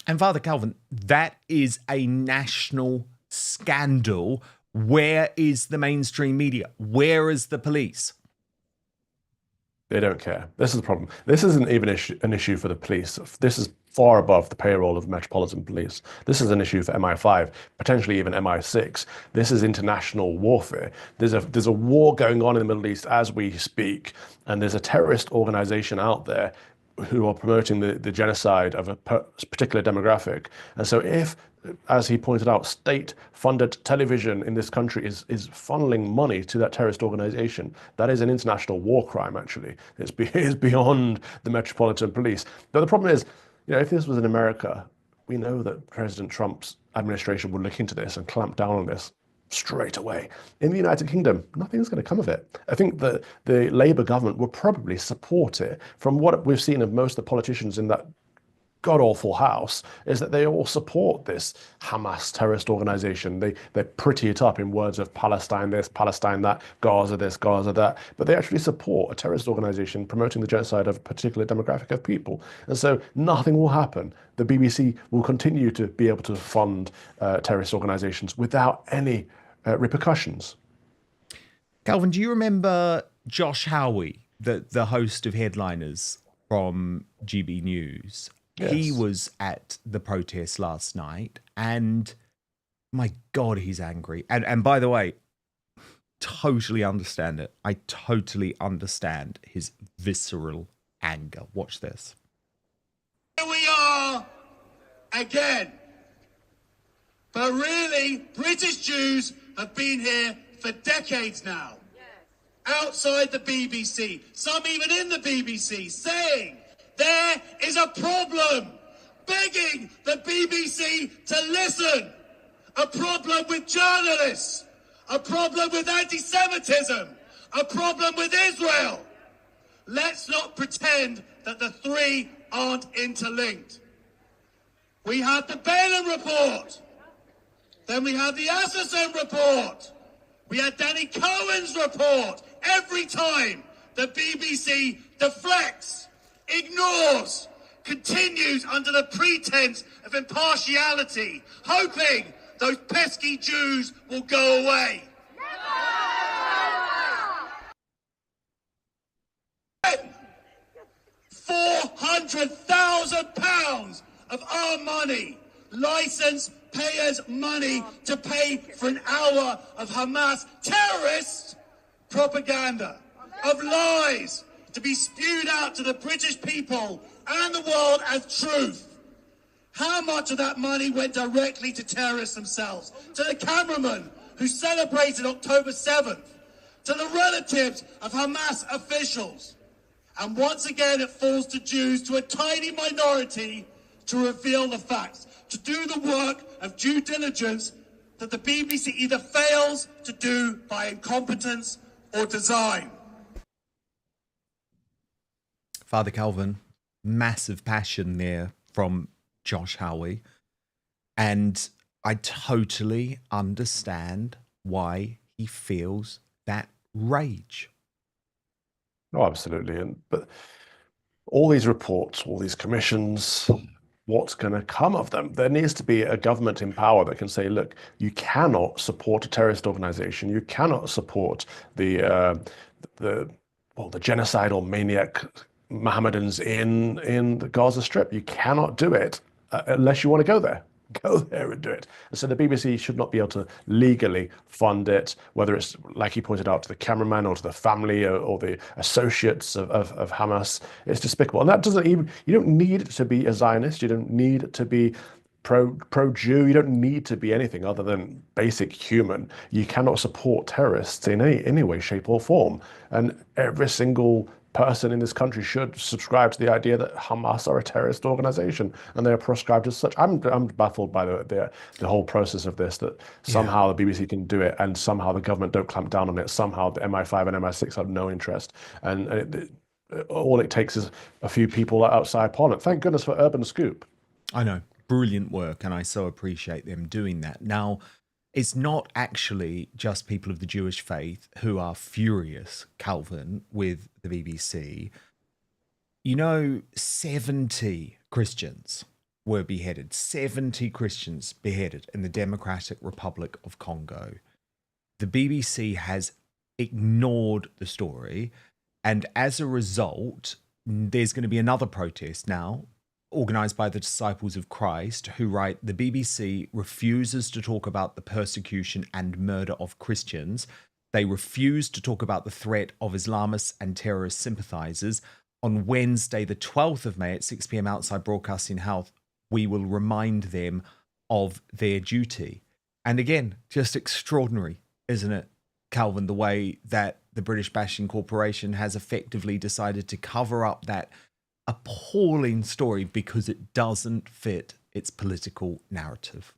And Father Calvin, that is a national scandal. Where is the mainstream media? Where is the police? They don't care. This is the problem. This isn't even an issue for the police. This is far above the payroll of the Metropolitan Police. This is an issue for MI5, potentially even MI6. This is international warfare. There's a war going on in the Middle East as we speak, and there's a terrorist organization out there who are promoting the genocide of a particular demographic. And so if, as he pointed out, state-funded television in this country is funneling money to that terrorist organization, that is an international war crime, actually. It's beyond the Metropolitan Police. But the problem is, if this was in America, we know that President Trump's administration would look into this and clamp down on this straight away. In the United Kingdom, nothing's going to come of it. I think that the Labour government will probably support it. From what we've seen of most of the politicians in that god-awful house, is that they all support this Hamas terrorist organization. They pretty it up in words of Palestine this, Palestine that, Gaza this, Gaza that, but they actually support a terrorist organization promoting the genocide of a particular demographic of people. And so nothing will happen. The BBC will continue to be able to fund terrorist organizations without any repercussions. Calvin, do you remember Josh Howie, the host of Headliners from GB News? Yes. He was at the protest last night, and my God, he's angry. And by the way, totally understand it. I totally understand his visceral anger. Watch this. Here we are again. But really, British Jews have been here for decades now. Outside the BBC, some even in the BBC, saying there is a problem, begging the BBC to listen. A problem with journalists, a problem with anti-Semitism, a problem with Israel. Let's not pretend that the three aren't interlinked. We had the Balaam report. Then we had the Assassin report. We had Danny Cohen's report. Every time the BBC deflects, ignores, continues under the pretense of impartiality, hoping those pesky Jews will go away. £400,000 of our money, licence payers' money, to pay for an hour of Hamas terrorist propaganda, of lies, to be spewed out to the British people and the world as truth. How much of that money went directly to terrorists themselves, to the cameraman who celebrated October 7th, to the relatives of Hamas officials? And once again, it falls to Jews, to a tiny minority, to reveal the facts, to do the work of due diligence that the BBC either fails to do by incompetence or design. Father Calvin, massive passion there from Josh Howie. And I totally understand why he feels that rage. Oh, absolutely. But all these reports, all these commissions, what's going to come of them? There needs to be a government in power that can say, look, you cannot support a terrorist organization. You cannot support the genocidal maniac Mohammedans in the Gaza Strip. You cannot do it unless you want to go there. Go there and do it. And so the BBC should not be able to legally fund it, whether it's, like he pointed out, to the cameraman or to the family or the associates of Hamas. It's despicable. And that doesn't even, you don't need to be a Zionist. You don't need to be pro-Jew. You don't need to be anything other than basic human. You cannot support terrorists in any way, shape or form. And every single person in this country should subscribe to the idea that Hamas are a terrorist organization and they are proscribed as such. I'm baffled by the whole process of this, that somehow the BBC can do it and somehow the government don't clamp down on it. Somehow the MI5 and MI6 have no interest. And all it takes is a few people outside Parliament. Thank goodness for Urban Scoop. I know. Brilliant work. And I so appreciate them doing that. Now, it's not actually just people of the Jewish faith who are furious, Calvin, with the BBC. 70 Christians were beheaded. 70 Christians beheaded in the Democratic Republic of Congo. The BBC has ignored the story. And as a result, there's going to be another protest now, organised by the Disciples of Christ, who write, the BBC refuses to talk about the persecution and murder of Christians. They refuse to talk about the threat of Islamists and terrorist sympathisers. On Wednesday, the 12th of May at 6 p.m. outside Broadcasting House, we will remind them of their duty. And again, just extraordinary, isn't it, Calvin, the way that the British Bashing Corporation has effectively decided to cover up that appalling story because it doesn't fit its political narrative.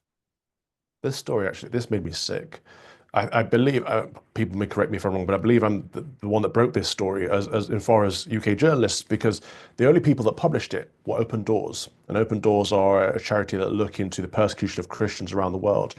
This story, actually, this made me sick. I believe, people may correct me if I'm wrong, but I believe I'm the one that broke this story as far as UK journalists, because the only people that published it were Open Doors. And Open Doors are a charity that look into the persecution of Christians around the world.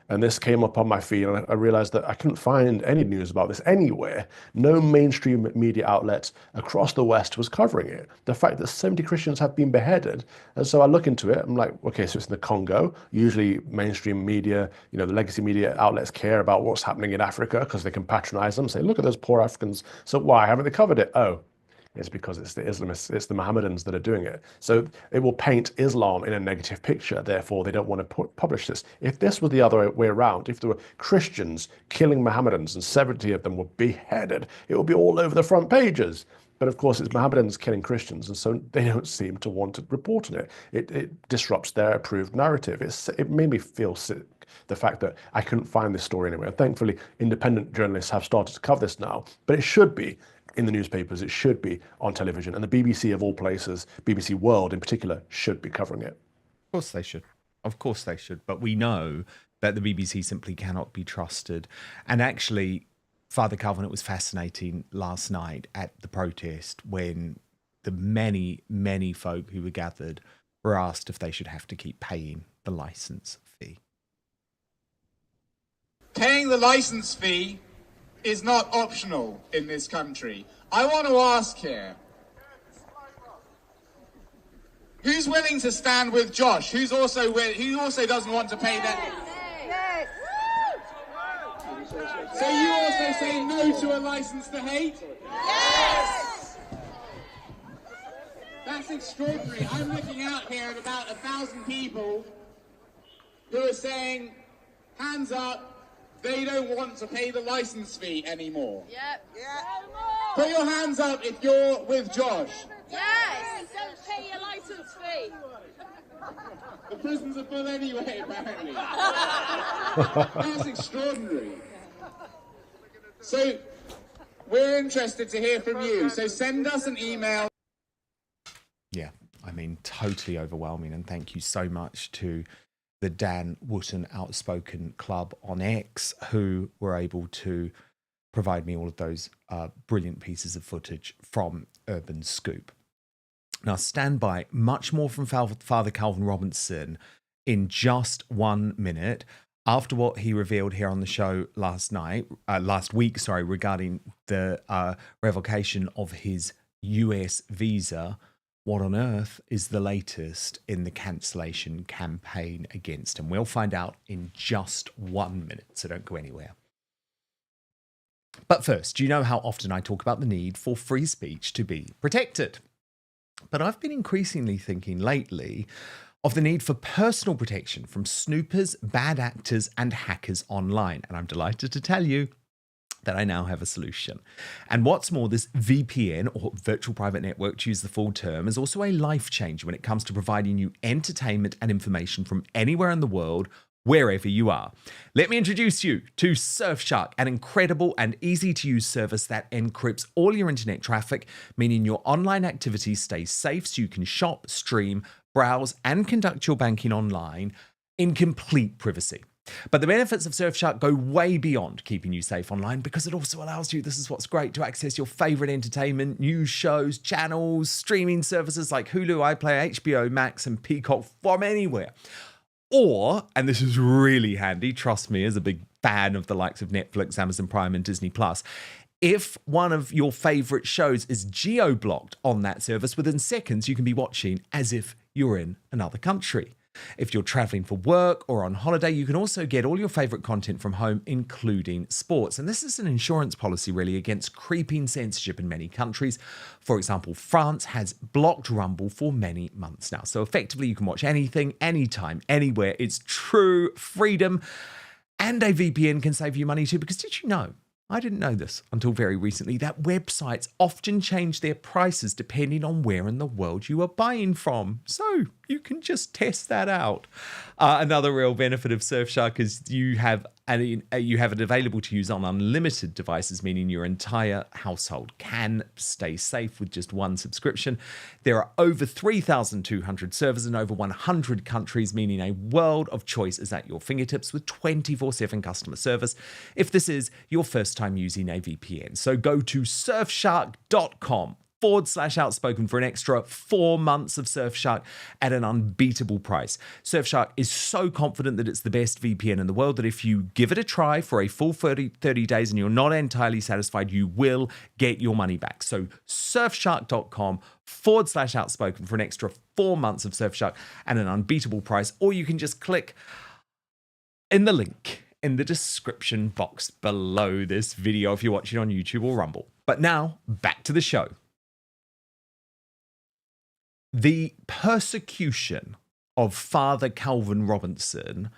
And this came up on my feed, and I realized that I couldn't find any news about this anywhere. No mainstream media outlet across the West was covering it. The fact that 70 Christians have been beheaded. And so I look into it, I'm like, okay, so it's in the Congo. Usually mainstream media, the legacy media outlets care about what's happening in Africa because they can patronize them, say, look at those poor Africans. So why haven't they covered it? Oh, it's because it's the Islamists, it's the Mohammedans that are doing it. So it will paint Islam in a negative picture. Therefore, they don't want to publish this. If this was the other way around, if there were Christians killing Mohammedans and 70 of them were beheaded, it would be all over the front pages. But of course, it's Mohammedans killing Christians, and so they don't seem to want to report on it. It disrupts their approved narrative. It made me feel sick, the fact that I couldn't find this story anywhere. Thankfully, independent journalists have started to cover this now, but it should be in the newspapers, it should be on television, and the BBC of all places, BBC World in particular, should be covering it. Of course they should. Of course they should. But we know that the BBC simply cannot be trusted. And actually, Father Calvin, it was fascinating last night at the protest when the many, many folk who were gathered were asked if they should have to keep paying the licence fee. Paying the licence fee is not optional in this country. I want to ask here, who's willing to stand with Josh? Who also doesn't want to pay that? Yes. So you also say no to a license to hate? Yes. That's extraordinary. I'm looking out here at about 1,000 people who are saying, hands up, they don't want to pay the license fee anymore. Yep. Put your hands up if you're with Josh. Yes. Don't pay your license fee. The prisons are full anyway, apparently. That's extraordinary. So, we're interested to hear from you. So send us an email. Yeah, I mean, totally overwhelming. And thank you so much to the Dan Wootton Outspoken Club on X, who were able to provide me all of those brilliant pieces of footage from Urban Scoop. Now, stand by. Much more from Father Calvin Robinson in just 1 minute. After what he revealed here on the show last week, regarding the revocation of his US visa. What on earth is the latest in the cancellation campaign against him? We'll find out in just 1 minute, so don't go anywhere. But first, do you know how often I talk about the need for free speech to be protected? But I've been increasingly thinking lately of the need for personal protection from snoopers, bad actors, and hackers online. And I'm delighted to tell you that I now have a solution. And what's more, this VPN, or virtual private network, to use the full term, is also a life changer when it comes to providing you entertainment and information from anywhere in the world, wherever you are. Let me introduce you to Surfshark, an incredible and easy to use service that encrypts all your internet traffic, meaning your online activities stay safe so you can shop, stream, browse, and conduct your banking online in complete privacy. But the benefits of Surfshark go way beyond keeping you safe online, because it also allows you, this is what's great, to access your favorite entertainment, news shows, channels, streaming services like Hulu, iPlayer, HBO Max, and Peacock from anywhere. Or, and this is really handy, trust me, as a big fan of the likes of Netflix, Amazon Prime, and Disney Plus, if one of your favorite shows is geo-blocked on that service, within seconds you can be watching as if you're in another country. If you're traveling for work or on holiday, you can also get all your favorite content from home, including sports. And this is an insurance policy, really, against creeping censorship in many countries. For example, France has blocked Rumble for many months now. So effectively, you can watch anything, anytime, anywhere. It's true freedom. And a VPN can save you money too, because did you know, I didn't know this until very recently, that websites often change their prices depending on where in the world you are buying from. So you can just test that out. Another real benefit of Surfshark is you have and you have it available to use on unlimited devices, meaning your entire household can stay safe with just one subscription. There are over 3,200 servers in over 100 countries, meaning a world of choice is at your fingertips with 24/7 customer service if this is your first time using a VPN. So go to surfshark.com/outspoken for an extra 4 months of Surfshark at an unbeatable price. Surfshark is so confident that it's the best VPN in the world that if you give it a try for a full 30 days and you're not entirely satisfied, you will get your money back. So surfshark.com/outspoken for an extra 4 months of Surfshark at an unbeatable price, or you can just click in the link in the description box below this video if you're watching on YouTube or Rumble. But now, back to the show. The persecution of Father Calvin Robinson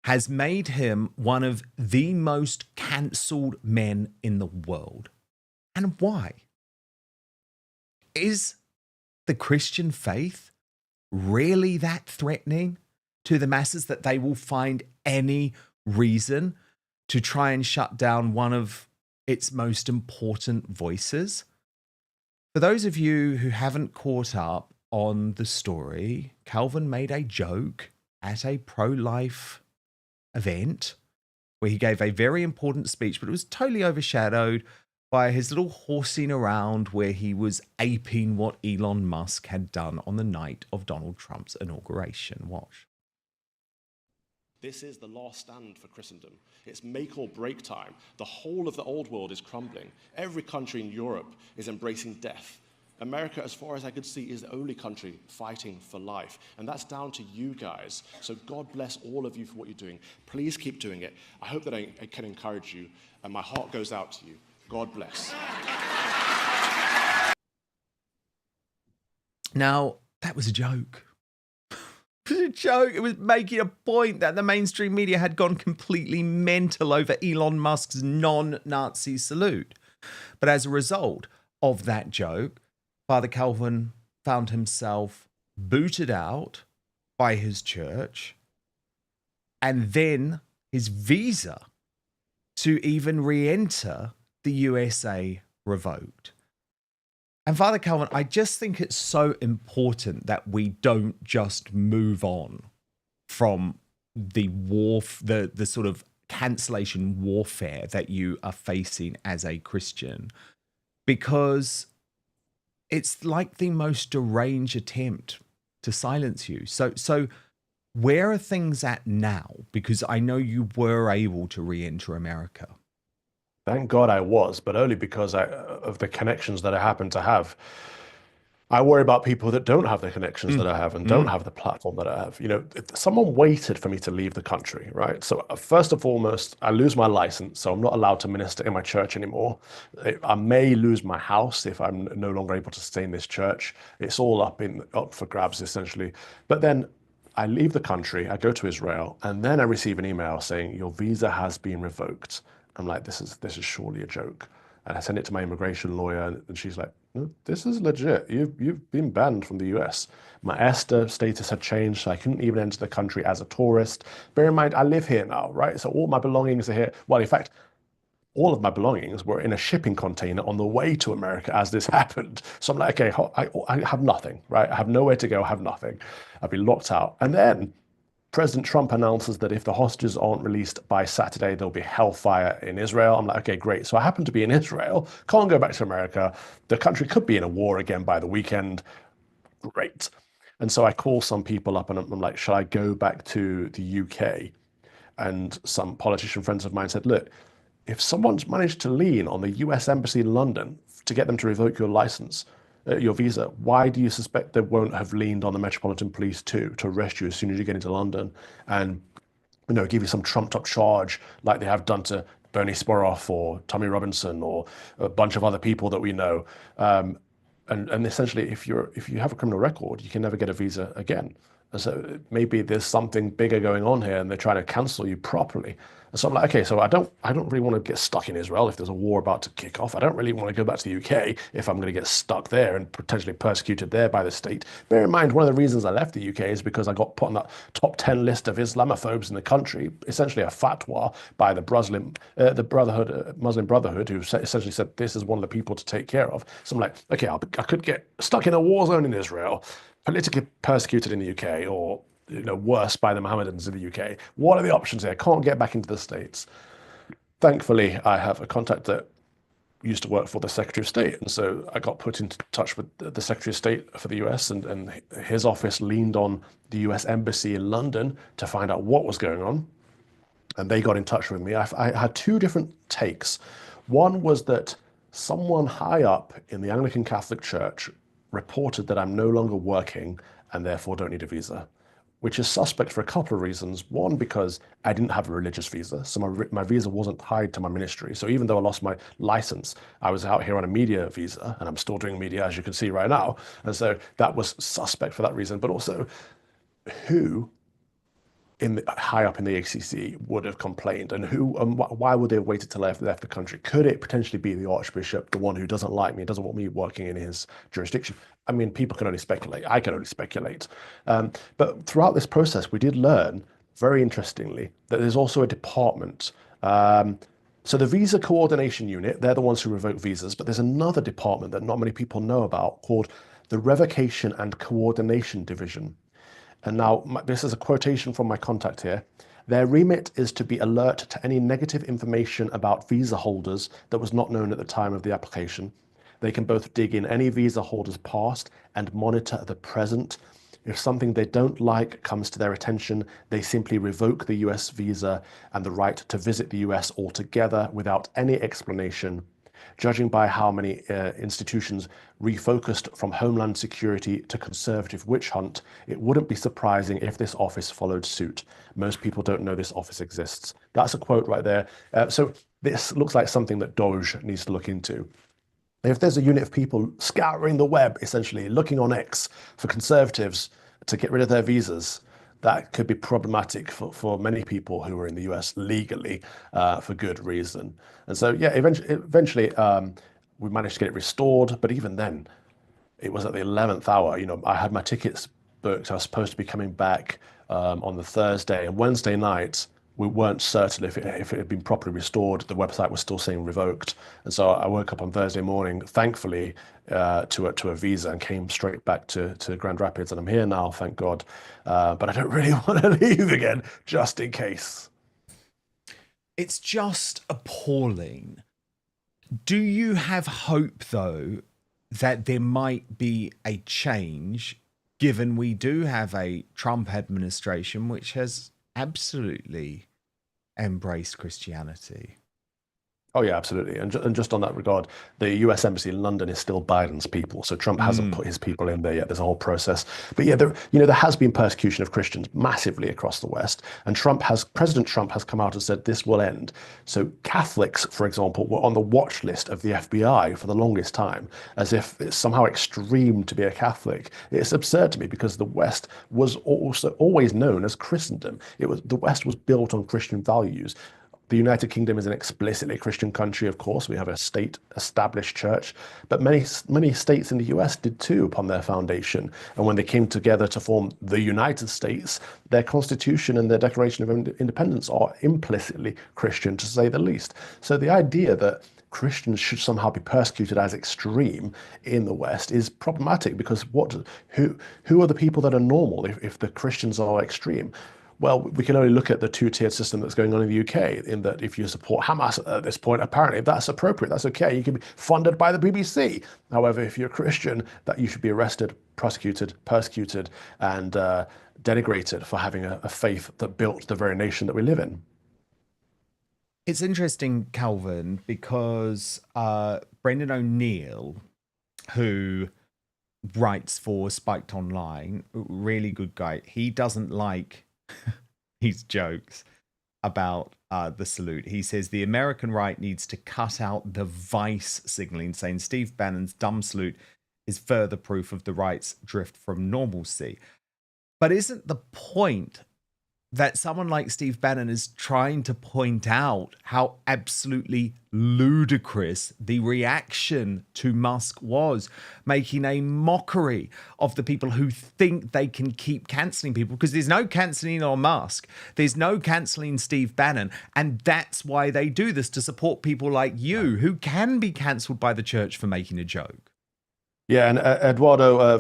has made him one of the most cancelled men in the world. And why? Is the Christian faith really that threatening to the masses that they will find any reason to try and shut down one of its most important voices? For those of you who haven't caught up on the story, Calvin made a joke at a pro-life event where he gave a very important speech, but it was totally overshadowed by his little horsing around where he was aping what Elon Musk had done on the night of Donald Trump's inauguration. Watch. This is the last stand for Christendom. It's make or break time. The whole of the old world is crumbling. Every country in Europe is embracing death. America, as far as I could see, is the only country fighting for life. And that's down to you guys. So God bless all of you for what you're doing. Please keep doing it. I hope that I can encourage you. And my heart goes out to you. God bless. Now, that was a joke. It was a joke. It was making a point that the mainstream media had gone completely mental over Elon Musk's non-Nazi salute. But as a result of that joke, Father Calvin found himself booted out by his church, and then his visa to even re-enter the USA revoked. And Father Calvin, I just think it's so important that we don't just move on from the the sort of cancellation warfare that you are facing as a Christian, because it's like the most deranged attempt to silence you. So where are things at now? Because I know you were able to re-enter America. Thank God I was, but only because of the connections that I happen to have. I worry about people that don't have the connections that I have and don't have the platform that I have. You know, someone waited for me to leave the country, right? So first and foremost, I lose my license, so I'm not allowed to minister in my church anymore. I may lose my house if I'm no longer able to stay in this church. It's all up for grabs, essentially. But then I leave the country, I go to Israel, and then I receive an email saying, your visa has been revoked. I'm like, this is surely a joke. And I send it to my immigration lawyer, and she's like, no, this is legit. You've been banned from the US. My ESTA status had changed, so I couldn't even enter the country as a tourist. Bear in mind, I live here now, right? So all my belongings are here. Well, in fact, all of my belongings were in a shipping container on the way to America as this happened. So I'm like, okay, I have nothing, right? I have nowhere to go, I have nothing. I've been locked out. And then President Trump announces that if the hostages aren't released by Saturday, there'll be hellfire in Israel. I'm like, okay, great. So I happen to be in Israel, can't go back to America. The country could be in a war again by the weekend. Great. And so I call some people up and I'm like, shall I go back to the UK? And some politician friends of mine said, look, if someone's managed to lean on the US Embassy in London to get them to revoke your license, your visa, why do you suspect they won't have leaned on the Metropolitan Police too to arrest you as soon as you get into London and, you know, give you some trumped up charge like they have done to Bernie Sporoff or Tommy Robinson or a bunch of other people that we know? And essentially, if you have a criminal record, you can never get a visa again. And so maybe there's something bigger going on here and they're trying to cancel you properly. And so I'm like, okay, so I don't really want to get stuck in Israel if there's a war about to kick off. I don't really want to go back to the UK if I'm going to get stuck there and potentially persecuted there by the state. Bear in mind, one of the reasons I left the UK is because I got put on that top 10 list of Islamophobes in the country, essentially a fatwa by the Muslim Brotherhood, who essentially said this is one of the people to take care of. So I'm like, okay, I could get stuck in a war zone in Israel, politically persecuted in the UK, or worse by the Mohammedans in the UK. What are the options here? I can't get back into the States. Thankfully, I have a contact that used to work for the Secretary of State. And so I got put into touch with the Secretary of State for the US, and his office leaned on the US Embassy in London to find out what was going on. And they got in touch with me. I had two different takes. One was that someone high up in the Anglican Catholic Church reported that I'm no longer working and therefore don't need a visa, which is suspect for a couple of reasons. One, because I didn't have a religious visa, so my visa wasn't tied to my ministry. So even though I lost my license, I was out here on a media visa, and I'm still doing media, as you can see right now. And so that was suspect for that reason. But also, who high up in the ACC would have complained, and why would they have waited till I left the country? Could it potentially be the Archbishop, the one who doesn't like me, doesn't want me working in his jurisdiction? I mean, people can only speculate. I can only speculate. But throughout this process, we did learn, very interestingly, that there's also a department. So the Visa Coordination Unit, they're the ones who revoke visas, but there's another department that not many people know about called the Revocation and Coordination Division. And now, this is a quotation from my contact here. Their remit is to be alert to any negative information about visa holders that was not known at the time of the application. They can both dig in any visa holder's past and monitor the present. If something they don't like comes to their attention, they simply revoke the US visa and the right to visit the US altogether without any explanation. Judging by how many institutions refocused from homeland security to conservative witch hunt, it wouldn't be surprising if this office followed suit. Most people don't know this office exists. That's a quote right there. So this looks like something that Doge needs to look into. If there's a unit of people scouring the web, essentially looking on X for conservatives to get rid of their visas, that could be problematic for many people who are in the US legally for good reason. And so, yeah, eventually we managed to get it restored. But even then, it was at the 11th hour. I had my tickets booked. I was supposed to be coming back on the Thursday, and Wednesday night, we weren't certain if it had been properly restored. The website was still saying revoked. And so I woke up on Thursday morning, thankfully, to a visa, and came straight back to Grand Rapids. And I'm here now, thank God. But I don't really want to leave again, just in case. It's just appalling. Do you have hope, though, that there might be a change, given we do have a Trump administration which has absolutely embraced Christianity? Oh, yeah, absolutely. And just on that regard, the US Embassy in London is still Biden's people. So Trump hasn't put his people in there yet. There's a whole process. But yeah, there has been persecution of Christians massively across the West. And President Trump has come out and said this will end. So Catholics, for example, were on the watch list of the FBI for the longest time, as if it's somehow extreme to be a Catholic. It's absurd to me, because the West was also always known as Christendom. The West was built on Christian values. The United Kingdom is an explicitly Christian country, of course. We have a state-established church, but many states in the US did too upon their foundation. And when they came together to form the United States, their Constitution and their Declaration of Independence are implicitly Christian, to say the least. So the idea that Christians should somehow be persecuted as extreme in the West is problematic, because who are the people that are normal if the Christians are extreme? Well, we can only look at the two-tiered system that's going on in the UK, in that if you support Hamas at this point, apparently that's appropriate, that's okay. You can be funded by the BBC. However, if you're a Christian, that you should be arrested, prosecuted, persecuted, and denigrated for having a faith that built the very nation that we live in. It's interesting, Calvin, because Brendan O'Neill, who writes for Spiked Online, really good guy, he doesn't like his jokes about the salute. He says the American right needs to cut out the vice signaling, saying Steve Bannon's dumb salute is further proof of the right's drift from normalcy. But isn't the point that someone like Steve Bannon is trying to point out how absolutely ludicrous the reaction to Musk was, making a mockery of the people who think they can keep cancelling people, because there's no cancelling on Musk, there's no cancelling Steve Bannon, and that's why they do this, to support people like you who can be cancelled by the church for making a joke. Yeah, and Eduardo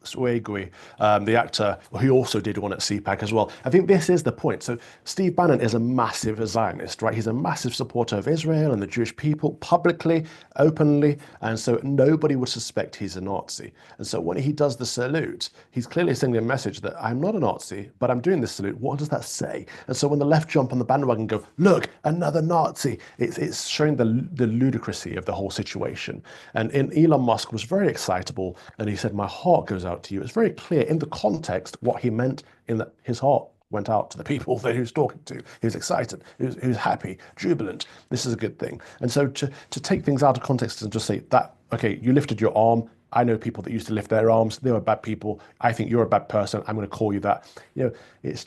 Suegui, the actor, who also did one at CPAC as well. I think this is the point. So Steve Bannon is a massive Zionist, right? He's a massive supporter of Israel and the Jewish people, publicly, openly, and so nobody would suspect he's a Nazi. And so when he does the salute, he's clearly sending a message that I'm not a Nazi, but I'm doing this salute. What does that say? And so when the left jump on the bandwagon and go, look, another Nazi, it's showing the ludicrousy of the whole situation. And Elon Musk was very excitable, and he said, my heart goes out to you. It's very clear in the context what he meant, in that his heart went out to the people that he was talking to. He was excited, he was happy, jubilant. This is a good thing. And so to take things out of context and just say that, okay, you lifted your arm. I know people that used to lift their arms. They were bad people. I think you're a bad person. I'm going to call you that. You know, it's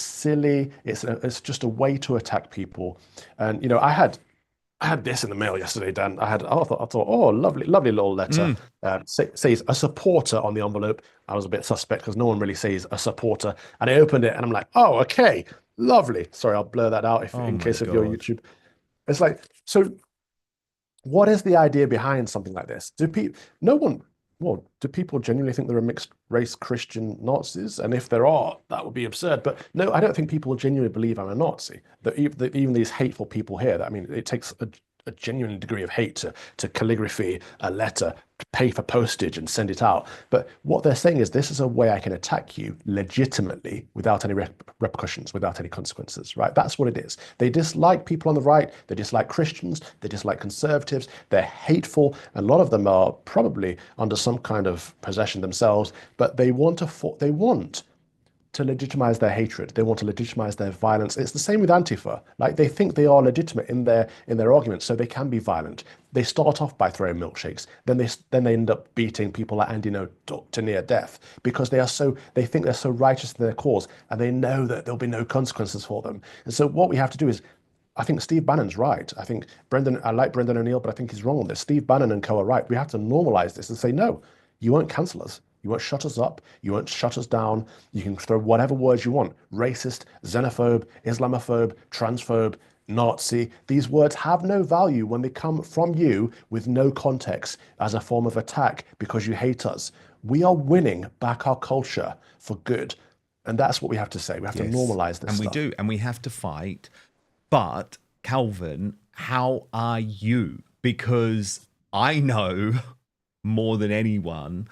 silly. It's just a way to attack people. And, you know, I had this in the mail yesterday, Dan. I thought, oh, lovely little letter. Says a supporter on the envelope. I was a bit suspect because no one really says a supporter. And I opened it and I'm like, oh, okay, lovely. Sorry, I'll blur that out in case of your YouTube. It's like, so what is the idea behind something like this? Do people genuinely think there are mixed race Christian Nazis? And if there are, that would be absurd. But no, I don't think people genuinely believe I'm a Nazi. That even these hateful people here, I mean, it takes a genuine degree of hate to calligraphy a letter, pay for postage and send it out. But what they're saying is, this is a way I can attack you legitimately without any repercussions, without any consequences, right? That's what it is. They dislike people on the right. They dislike Christians. They dislike conservatives. They're hateful. And a lot of them are probably under some kind of possession themselves, but they want to legitimize their hatred. They want to legitimize their violence. It's the same with Antifa. Like, they think they are legitimate in their arguments, so they can be violent. They start off by throwing milkshakes, then they end up beating people like Andy No to near death, because they think they're so righteous in their cause, and they know that there'll be no consequences for them. And so what we have to do is, I think Steve Bannon's right. I like Brendan O'Neill, but I think he's wrong on this. Steve Bannon and co are right. We have to normalize this and say, no, you won't cancel us. You won't shut us up. You won't shut us down. You can throw whatever words you want. Racist, xenophobe, Islamophobe, transphobe, Nazi. These words have no value when they come from you with no context as a form of attack because you hate us. We are winning back our culture for good. And that's what we have to say. We have to normalize this stuff. And we do. And we have to fight. But, Calvin, how are you? Because I know more than anyone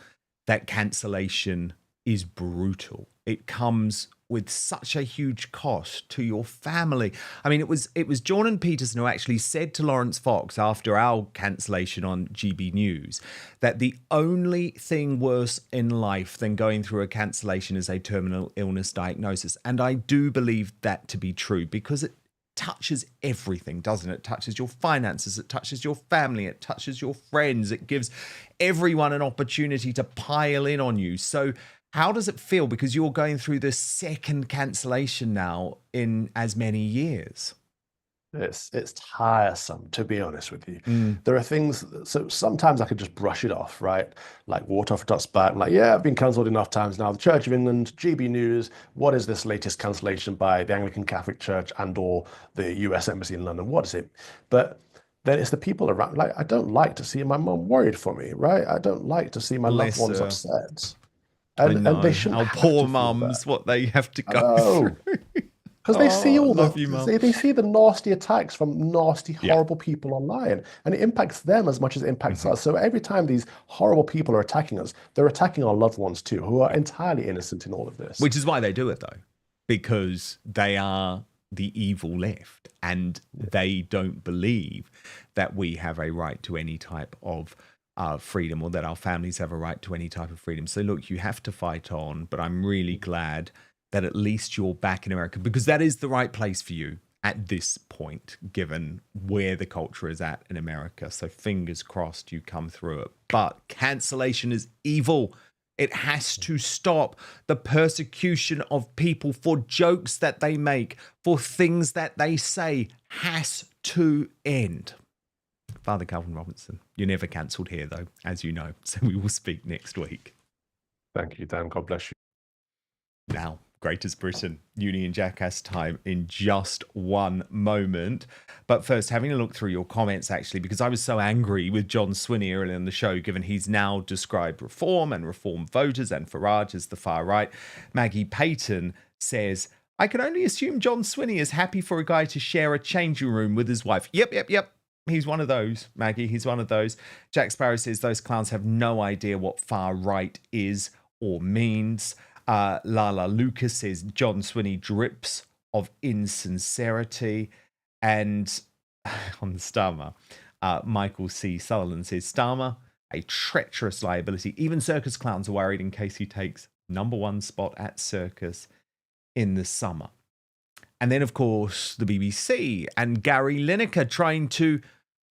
that cancellation is brutal. It comes with such a huge cost to your family. I mean, it was Jordan Peterson who actually said to Lawrence Fox after our cancellation on GB News that the only thing worse in life than going through a cancellation is a terminal illness diagnosis. And I do believe that to be true, because it touches everything, doesn't it? It touches your finances, it touches your family, it touches your friends, it gives everyone an opportunity to pile in on you. So how does it feel? Because you're going through the second cancellation now in as many years. It's tiresome, to be honest with you. There are things, so sometimes I could just brush it off, right? Like water off a duck's back. I'm like, yeah, I've been cancelled enough times now. The Church of England, GB News, what is this latest cancellation by the Anglican Catholic Church and or the US Embassy in London? What is it? But then it's the people around. Like, I don't like to see my mum worried for me, right? I don't like to see my loved ones upset. And they shouldn't. Our poor mums, what they have to go through. Because they see they see the nasty attacks from nasty, horrible people online, and it impacts them as much as it impacts us. So every time these horrible people are attacking us, they're attacking our loved ones too, who are entirely innocent in all of this. Which is why they do it, though, because they are the evil left, and they don't believe that we have a right to any type of freedom, or that our families have a right to any type of freedom. So look, you have to fight on, but I'm really glad that at least you're back in America, because that is the right place for you at this point, given where the culture is at in America. So fingers crossed you come through it. But cancellation is evil. It has to stop. The persecution of people for jokes that they make, for things that they say, has to end. Father Calvin Robinson, you're never cancelled here, though, as you know. So we will speak next week. Thank you, Dan. God bless you. Now, Greatest Britain, Uni and Jackass time in just one moment. But first, having a look through your comments, actually, because I was so angry with John Swinney earlier in the show, given he's now described Reform and Reform voters and Farage as the far right. Maggie Payton says, I can only assume John Swinney is happy for a guy to share a changing room with his wife. Yep. He's one of those, Maggie. He's one of those. Jack Sparrow says those clowns have no idea what far right is or means. Lala Lucas says John Swinney drips of insincerity. And on the Starmer, Michael C. Sutherland says Starmer, a treacherous liability. Even circus clowns are worried in case he takes #1 spot at circus in the summer. And then, of course, the BBC and Gary Lineker trying to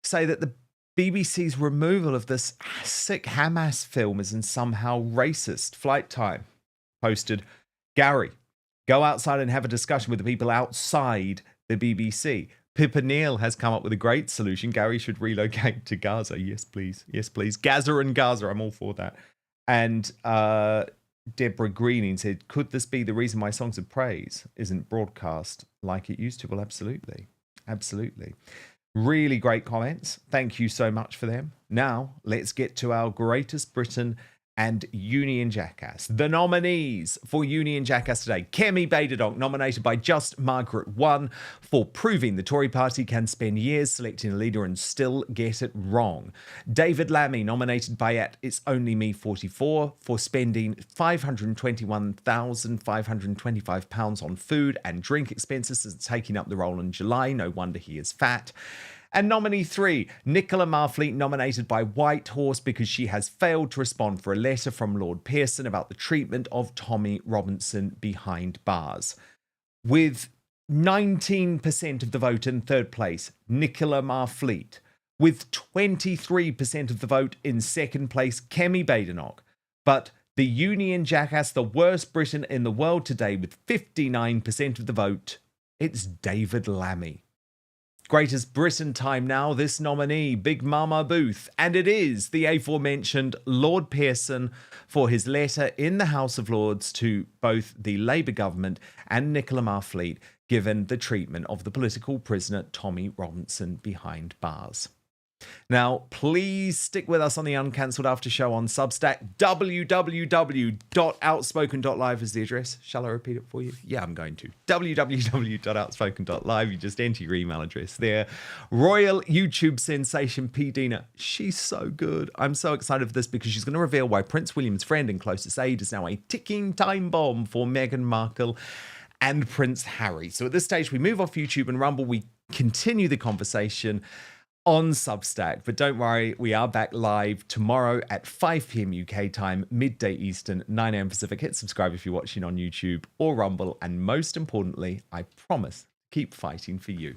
say that the BBC's removal of this sick Hamas film isn't somehow racist. Flight Time posted, Gary, go outside and have a discussion with the people outside the BBC. Pippa Neal has come up with a great solution. Gary should relocate to Gaza. Yes, please. Yes, please. Gaza and Gaza. I'm all for that. And Deborah Greening said, could this be the reason why Songs of Praise isn't broadcast like it used to? Well, absolutely. Absolutely. Really great comments. Thank you so much for them. Now, let's get to our Greatest Britain and Uni and Jackass. The nominees for Uni and Jackass today. Kemi Badenoch, nominated by Just Margaret 1 for proving the Tory party can spend years selecting a leader and still get it wrong. David Lammy, nominated by @It'sOnlyMe44 for spending £521,525 on food and drink expenses and taking up the role in July. No wonder he is fat. And nominee 3, Nicola Marfleet, nominated by Whitehorse because she has failed to respond for a letter from Lord Pearson about the treatment of Tommy Robinson behind bars. With 19% of the vote in third place, Nicola Marfleet. With 23% of the vote in second place, Kemi Badenoch. But the Union Jackass, the worst Briton in the world today, with 59% of the vote, it's David Lammy. Greatest Britain time now, this nominee, Big Mama Booth, and it is the aforementioned Lord Pearson for his letter in the House of Lords to both the Labour government and Nicola Marfleet, given the treatment of the political prisoner Tommy Robinson behind bars. Now, please stick with us on the Uncancelled After Show on Substack. www.outspoken.live is the address. Shall I repeat it for you? Yeah, I'm going to. www.outspoken.live. You just enter your email address there. Royal YouTube sensation P. Dina. She's so good. I'm so excited for this because she's going to reveal why Prince William's friend and closest aide is now a ticking time bomb for Meghan Markle and Prince Harry. So at this stage, we move off YouTube and Rumble. We continue the conversation on Substack. But don't worry, we are back live tomorrow at 5 p.m. UK time, midday Eastern, 9 a.m. Pacific. Hit subscribe if you're watching on YouTube or Rumble. And most importantly, I promise, keep fighting for you.